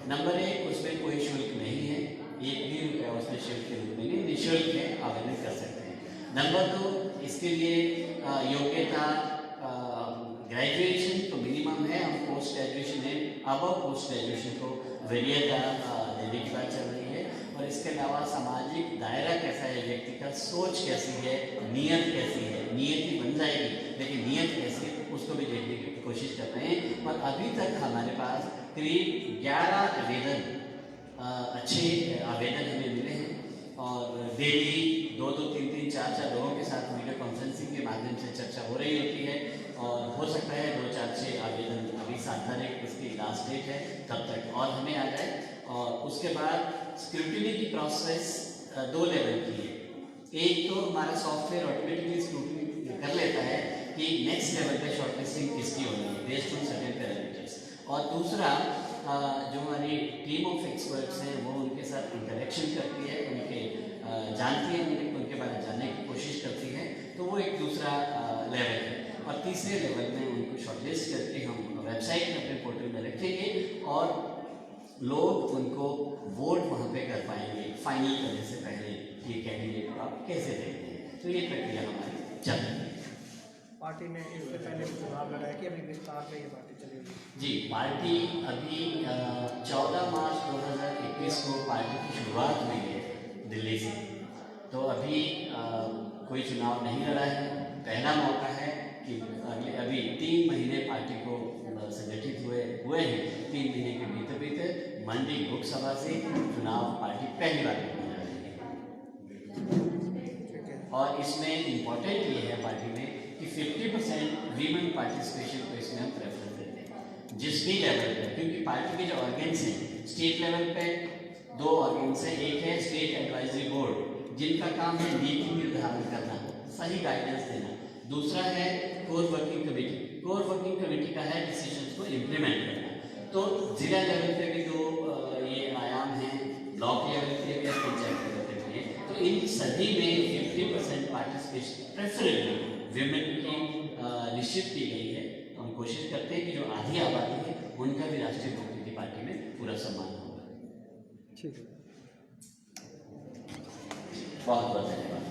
नंबर 1, उसमें कोई शुल्क नहीं है, 1 भी रुपया उसमें शुल्क के रूप में नहीं, निःशुल्क है, आवेदन कर सकते हैं। नंबर 2, इसके लिए योग्यता ग्रेजुएशन तो मिनिमम है, हम पोस्ट ग्रेजुएशन है, अब पोस्ट ग्रेजुएशन को वरीयता देने की बात चल रही है। और इसके अलावा सामाजिक दायरा कैसा है, व्यक्ति का सोच कैसी है, नीयत कैसी है, नीयत ही बन जाएगी, लेकिन नीयत कैसी है उसको भी देखने की कोशिश कर रहे हैं। और अभी तक हमारे पास करीब 11 आवेदन, अच्छे आवेदन हमें मिले हैं और डेली 2-2, 3-3, 4-4 लोगों के साथ वीडियो कॉन्फ्रेंसिंग के माध्यम से चर्चा हो रही होती है। और हो सकता है 2-4-6 आवेदन, अभी 7 तारीख इसकी लास्ट डेट है, तब तक और हमें आ जाए। और उसके बाद स्क्रूटिनी की प्रोसेस 2 लेवल की है। एक तो हमारा सॉफ्टवेयर ऑटोमेटिकली स्क्रूटिनी कर लेता है कि नेक्स्ट लेवल पे शॉर्टलिस्टिंग किसकी होनी है बेस्ड ऑन सर्टेन पैरामीटर्स। और दूसरा, जो हमारी टीम ऑफ एक्सपर्ट्स हैं वो उनके साथ इंटरेक्शन करती है, उनके जानती है, उनके बारे में जानने की कोशिश करती है, तो वो एक दूसरा लेवल है। और तीसरे लेवल में उनको शॉर्टलिस्ट करके हम वेबसाइट में अपने पोर्टल में रखेंगे और लोग उनको वोट वहाँ पे कर पाएंगे फाइनल करने से पहले कि कैंडिडेट को आप कैसे देखते हैं। तो ये प्रक्रिया हमारी चल रही है। पार्टी ने इससे पहले चुनाव लड़ाया कि अभी विस्तार में ये पार्टी चलेगी? जी, पार्टी अभी 14 मार्च 2021 को पार्टी की शुरुआत हुई है दिल्ली से। तो अभी कोई चुनाव नहीं लड़ा है, पहला मौका है कि अभी 3 महीने पार्टी को संगठित हुए हैं। 3 महीने के बीते मंडी लोकसभा से चुनाव पार्टी पहली बार लड़ने जा रही है। और इसमें इम्पोर्टेंट ये है पार्टी में कि 50% वीमेन पार्टिसिपेशन को इसमें हम प्रेफरेंस देते हैं जिस भी लेवल पे, क्योंकि पार्टी के जो ऑर्गेन्स हैं स्टेट लेवल पे 2 ऑर्गेन्स हैं। एक है स्टेट एडवाइजरी बोर्ड जिनका काम है नीति निर्धारण करना, सही गाइडेंस देना। दूसरा है core working committee. Core working committee का है डिसीजंस को इम्प्लीमेंट करना। तो जिला लेवल पे भी 2 ये आयाम हैं, ब्लॉक लेवल पे भी, पंचायत लेवल पे भी है। तो इन सभी में 50% पार्टिसिपेशन प्रेफरेबली विमेन की निश्चित की गई है। तो हम कोशिश करते हैं कि जो आधी आबादी है उनका भी राष्ट्रीय लोक नीति पार्टी में पूरा सम्मान होगा। ठीक है, बहुत बहुत धन्यवाद।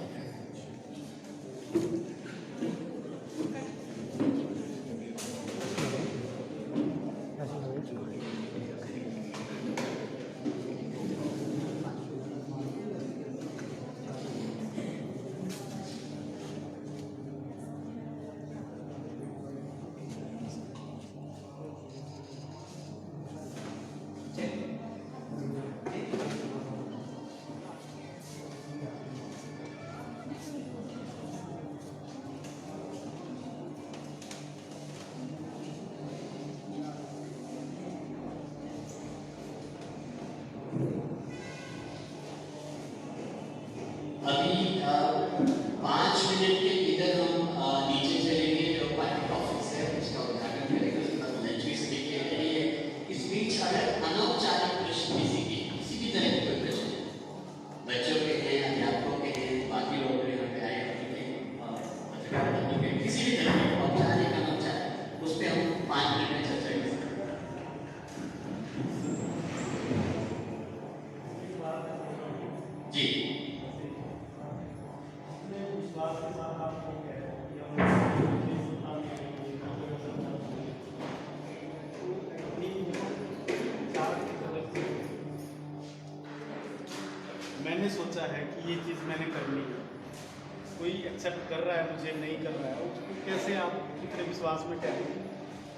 अभी 5 मिनट के इधर हम नीचे चलेंगे, जो पार्टी ऑफिस है उसका उद्घाटन करेंगे, उसके बाद लंच भी सभी के लिए। इस बीच अगर अनौपचारिक प्रश्न किसी भी तरह के कोई प्रश्न बच्चों के हैं, अध्यापकों के हैं, बाकी लोग भी यहाँ पे आए हैं, किसी भी तरह के औपचारिक अनौपचारिक, उस पर हम 5 मिनट में चर्चा कर सकते हैं। जी मैंने सोचा है कि ये चीज़ मैंने करनी है, कोई एक्सेप्ट कर रहा है मुझे, नहीं कर रहा है, उसको कैसे आप कितने विश्वास में करेंगे?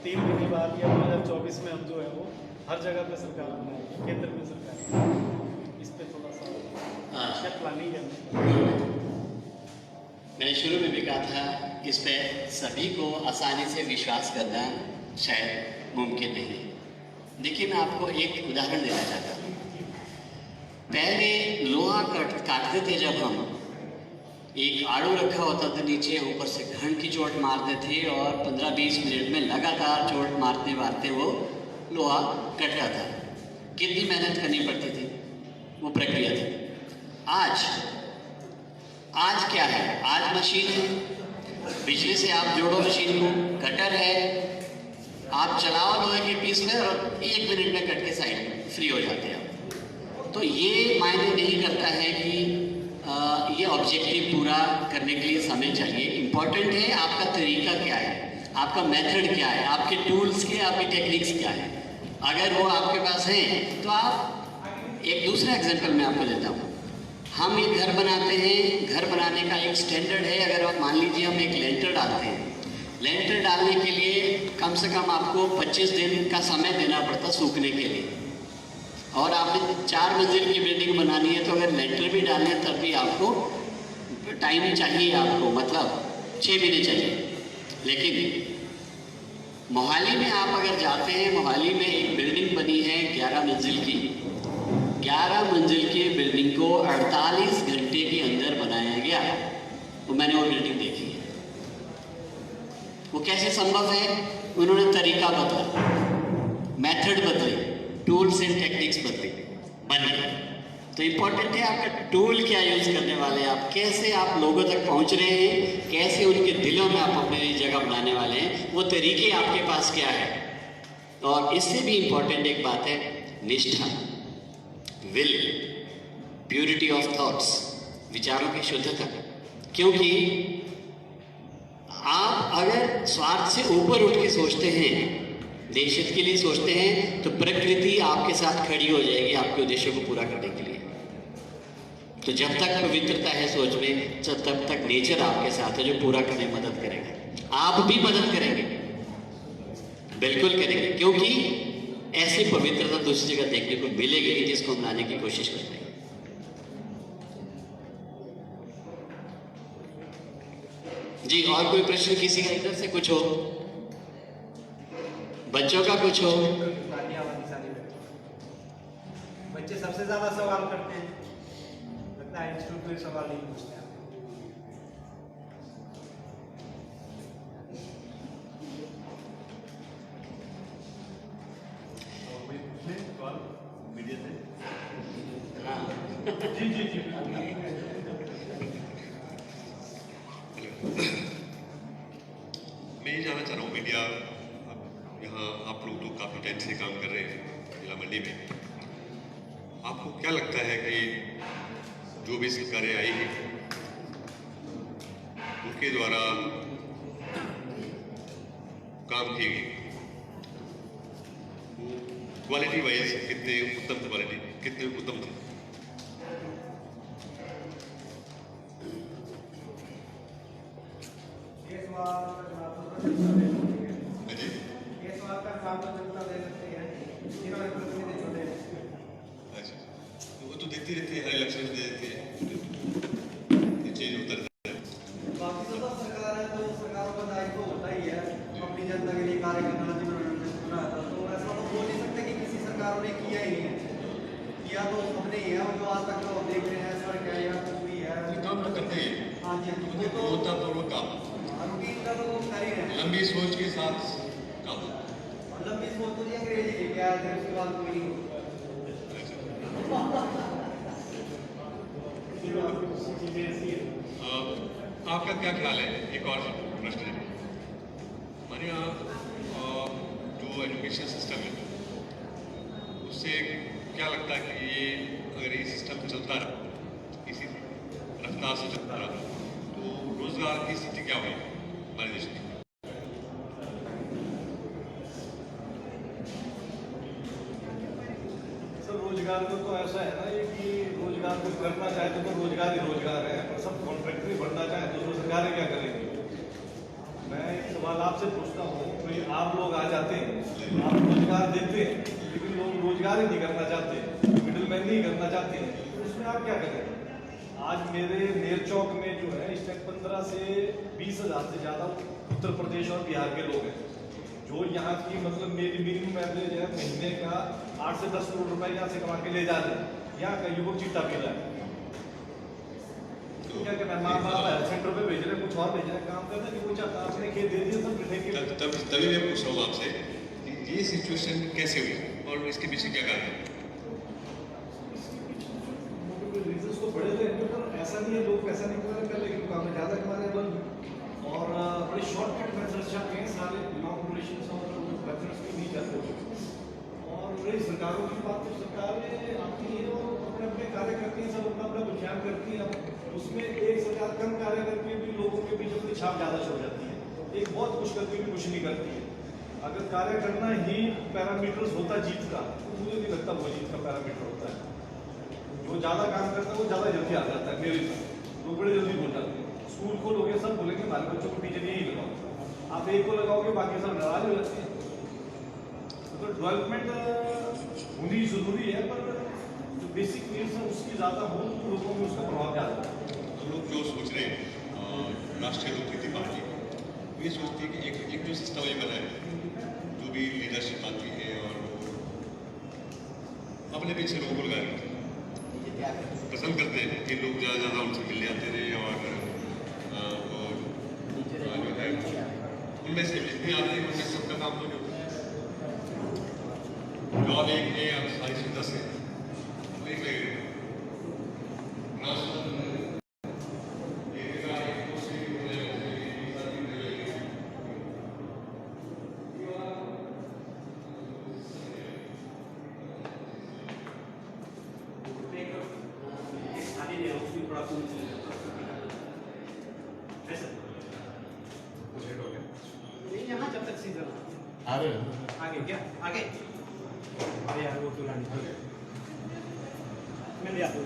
3 महीने बाद या 2024 में हम जो है वो हर जगह पे सरकार बनाएगी, केंद्र में सरकार, इस पर थोड़ा सा क्या प्लानिंग है? मैंने शुरू में भी कहा था, इस पर सभी को आसानी से विश्वास करना शायद मुमकिन नहीं है। देखिए, मैं आपको एक उदाहरण देना चाहता हूँ। पहले लोहा काटते थे, जब हम एक आड़ू रखा होता था नीचे, ऊपर से घन की चोट मारते थे और 15-20 मिनट में लगातार चोट मारते मारते वो लोहा कटता था। कितनी मेहनत करनी पड़ती थी, वो प्रक्रिया थी। आज क्या है? आज मशीन है, बिजली से आप जोड़ो मशीन को, कटर है, आप चलाओ लोहे के पीस में और 1 मिनट में कट के साइड में फ्री हो जाते हैं आप। तो ये मायने नहीं करता है कि ये ऑब्जेक्टिव पूरा करने के लिए समय चाहिए। इम्पॉर्टेंट है आपका तरीका क्या है, आपका मेथड क्या है, आपके टूल्स के, आपकी टेक्निक्स क्या है। अगर वो आपके पास हैं तो आप, एक दूसरा एग्जांपल मैं आपको देता हूँ। हम एक घर बनाते हैं, घर बनाने का एक स्टैंडर्ड है। अगर आप मान लीजिए हम एक लेंटर डालते हैं, लेंटर डालने के लिए कम से कम आपको 25 दिन का समय देना पड़ता सूखने के लिए, और आपने 4 मंजिल की बिल्डिंग बनानी है तो अगर लेंटर भी डालने हैं तब भी आपको टाइम चाहिए, आपको मतलब 6 महीने चाहिए। लेकिन मोहाली में आप अगर जाते हैं, मोहाली में एक बिल्डिंग बनी है 11 मंजिल की, 11 मंजिल की बिल्डिंग को 48 घंटे के अंदर बनाया गया। तो मैंने वो बिल्डिंग देखी है। वो कैसे संभव है? उन्होंने तरीका बदला, मेथड बदले, टूल्स एंड टेक्निक्स बदले, बन गए। तो इम्पोर्टेंट है आपका टूल क्या यूज़ करने वाले हैं आप, कैसे आप लोगों तक पहुंच रहे हैं, कैसे उनके दिलों में आप अपने लिए जगह बनाने वाले हैं, वो तरीके आपके पास क्या है। और इससे भी इम्पोर्टेंट एक बात है निष्ठा, विल, प्योरिटी ऑफ थॉट्स, विचारों की शुद्धता। क्योंकि आप अगर स्वार्थ से ऊपर उठ के सोचते हैं, देश हित के लिए सोचते हैं, तो प्रकृति आपके साथ खड़ी हो जाएगी आपके उद्देश्यों को पूरा करने के लिए। तो जब तक पवित्रता है सोच में, तब तक नेचर आपके साथ है जो पूरा करने में मदद करेगा। आप भी मदद करेंगे, बिल्कुल करेंगे, क्योंकि ऐसी पवित्रता दूसरी जगह देखने को मिलेगी नहीं जिसको हम लाने की कोशिश कर रहे हैं। जी, और कोई प्रश्न किसी का इधर से कुछ हो, बच्चों का कुछ हो? बच्चे सबसे ज्यादा सवाल करते हैं, लगता है इंस्टीट्यूट कोई सवाल नहीं पूछते हैं। जी जी जी मैं ये जानना चाह रहा हूँ, मीडिया यहाँ आप लोग तो काफ़ी टाइम से काम कर रहे हैं जिला मंडी में, आपको क्या लगता है कि जो भी सरकारें आई हैं उनके द्वारा काम किए गए क्वालिटी वाइज कितने उत्तम थे? अच्छा, तो वो तो देखती रहती है, हर इलेक्शन में दे देती है, चेंज होता रहता है। बाकी तो सब सरकार है, तो सरकारों का दायित्व होता ही है अपनी जनता के लिए कार्य करना, जिन्होंने चुना था। तो ऐसा तो बोल नहीं सकते कि किसी सरकार ने किया ही नहीं है। किया तो सबने ही है, और जो आज तक जो देख रहे हैं सड़क है या कुछ भी है, काम तो करते हैं, हाँ जी वो तो पूर्वक काम, रूटीन का तो कर ही रहे हैं। लंबी सोच के साथ काम। और लंबी सोच तो ये अंग्रेजी लेके आए थे, उसके बाद कोई नहीं चीज़ें ऐसी है। आपका क्या ख्याल है? एक और प्रश्न है हमारे यहाँ जो एजुकेशन सिस्टम है उससे क्या लगता है कि ये अगर ये सिस्टम चलता रहा, इसी रफ्तार से चलता रहा, तो रोजगार की स्थिति क्या हुई हमारे देश की? सर रोजगार में तो ऐसा है ना ये कि रोजगार को करना चाहे तो रोजगार ही रोजगार है, पर सब कॉन्ट्रैक्टर ही बढ़ना चाहे तो सरकारें क्या करेंगी? मैं एक सवाल आपसे पूछता हूँ, कोई आप लोग आ जाते हैं, आप रोजगार देते हैं, लेकिन लोग रोजगार ही नहीं करना चाहते, मिडिल मैन नहीं करना चाहते हैं, तो उसमें आप क्या करें? आज मेरे नेर चौक में जो है इस टाइम 15 से 20 हज़ार से ज़्यादा उत्तर प्रदेश और बिहार के लोग हैं, जो यहाँ की मतलब मेरी मिनिमम एवरेज है महीने का 8 से 10 करोड़ रुपए यहाँ से कमा के ले जा रहे हैं। यहाँ का युवक चिट्टा पी रहा है, तो क्या करना है? माँ बाप हेल्थ सेंटर पे भेज रहे हैं, कुछ और भेज रहे हैं, काम करना कि कुछ आता अपने खेत दे दिए सब ठेके। तभी मैं पूछ रहा हूँ आपसे कि ये सिचुएशन कैसे हुई और इसके पीछे क्या कारण है? रीजंस तो बड़े थे, पर ऐसा नहीं है लोग पैसा नहीं कमा रहे, लेकिन काम में ज़्यादा कमा रहे हैं बल्कि, और बड़े शॉर्टकट मेथड्स चाहते हैं, सारे लॉन्ग ड्यूरेशन और मेथड्स भी नहीं चाहते। और रही सरकारों की बात, तो सरकारें आती हैं और अपने अपने कार्य करती हैं, सब अपना अपना विज्ञान करती हैं। अब उसमें एक सरकार कम कार्य करके भी लोगों के बीच अपनी छाप ज़्यादा छोड़ जाती है, एक बहुत कुछ करके भी कुछ नहीं करती है। अगर कार्य करना ही पैरामीटर्स होता जीत का, तो मुझे नहीं लगता वो जीत का पैरामीटर होता है। जो ज़्यादा काम करता है वो ज़्यादा जल्दी आ जाता है, मेरे हिसाब लोग बड़े जल्दी बोल जाते हैं। स्कूल खोलोगे सब बोलेंगे हमारे बच्चों को टीचर यही लगाओ, आप एक को लगाओगे बाकी सब नाराज हो जाते हैं। तो डेवलपमेंट होनी जरूरी है, पर जो बेसिक नीड्स है उसकी ज़्यादा हो तो लोगों में उसका प्रभाव ज़्यादा है। तो लोग जो सोच रहे हैं राष्ट्रीय लोक नीति पार्टी ये सोचती है कि एक जो सिस्टम ये बना है, जो भी लीडरशिप आती है और अपने पीछे लोगों को लगाए पसंद करते हैं कि लोग ज़्यादा ज़्यादा उनसे मिल जाते रहे और जो है उनमें से जितने आते हैं उनमें सबका काम तो नहीं होता। जॉब एक है और सारी सुविधा से एक लगेगा यहाँ जब तक सीजन आगे क्या आगे अरे यार वो पुरानी मैं ले आता हूँ।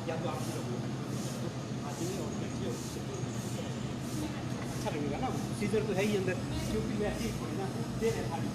या तो आप पूरा बोलो आदमी और लड़की और अच्छा लगेगा ना, सीजर तो है ही अंदर, क्योंकि वैसे ही थोड़ी ना दे रहे थाली।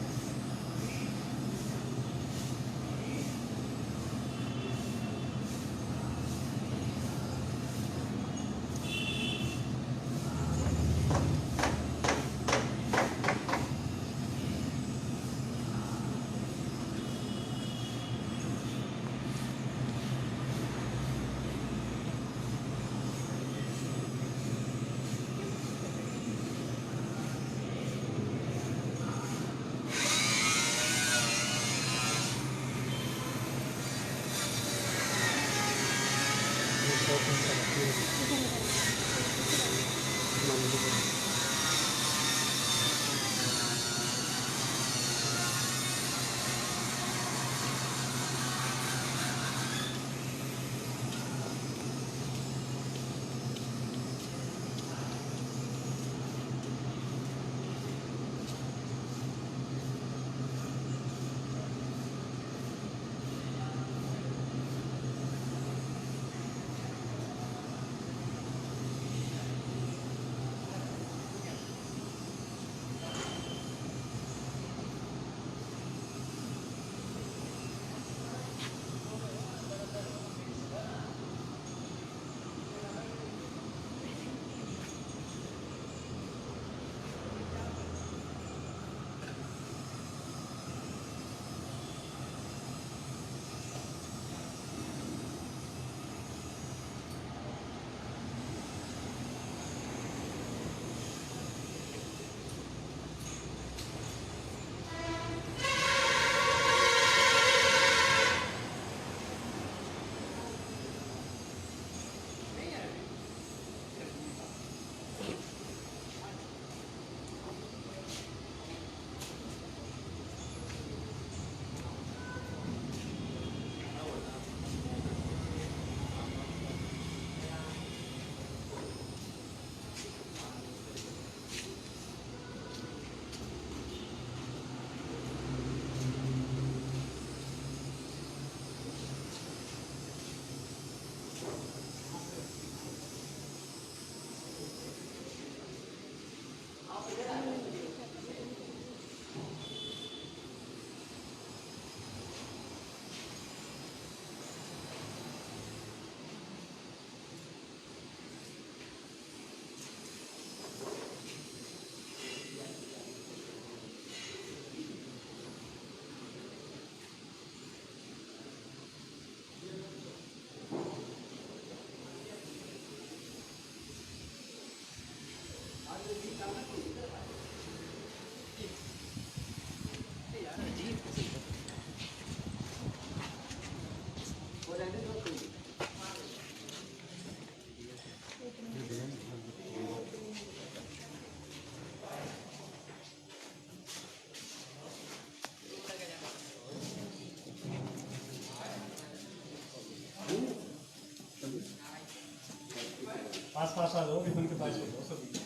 पास पास आ जाओ, विपिन के पास हो जाओ सभी।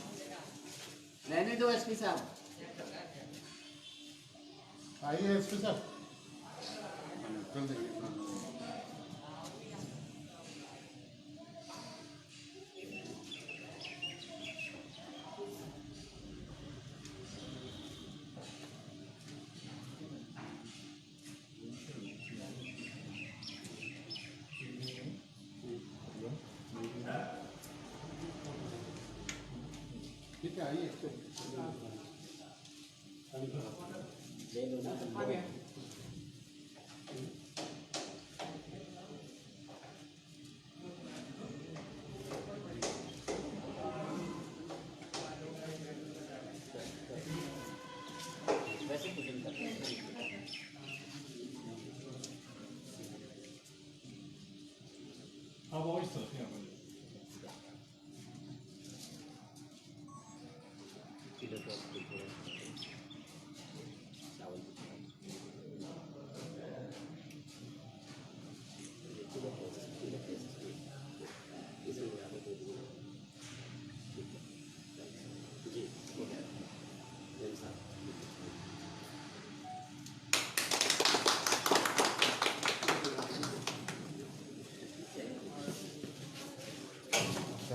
रहने दो एसपी साहब। आइए एसपी साहब। जल्दी। ठीक है, आइए। हाँ वो इस तरफ यहाँ पर।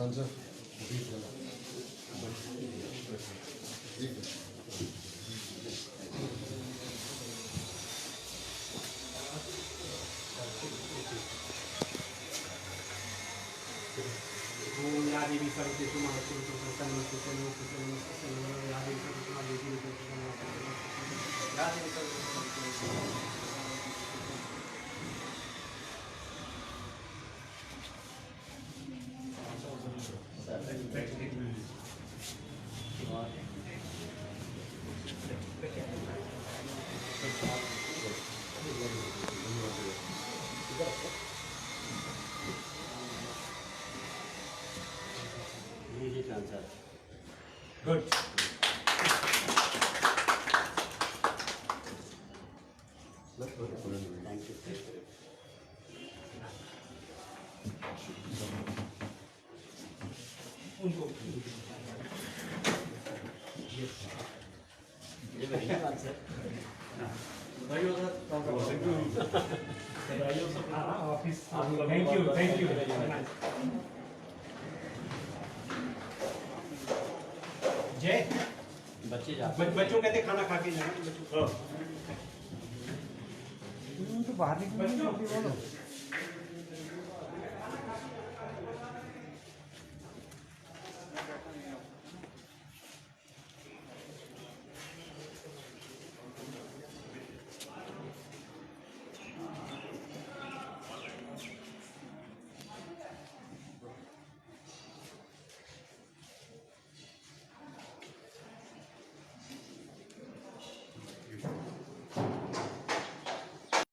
सांसद ठीक है। ओम या देवी सरस्वती नमस्ते नमस्ते नमस्ते नमस्ते नमस्ते या देवी सरस्वती नमस्ते या देवी सरस्वती गुड उनको ऑफिस थैंक यू जय बच्चों कहते खाना खा के जाना बच्चों तो बाहर निकल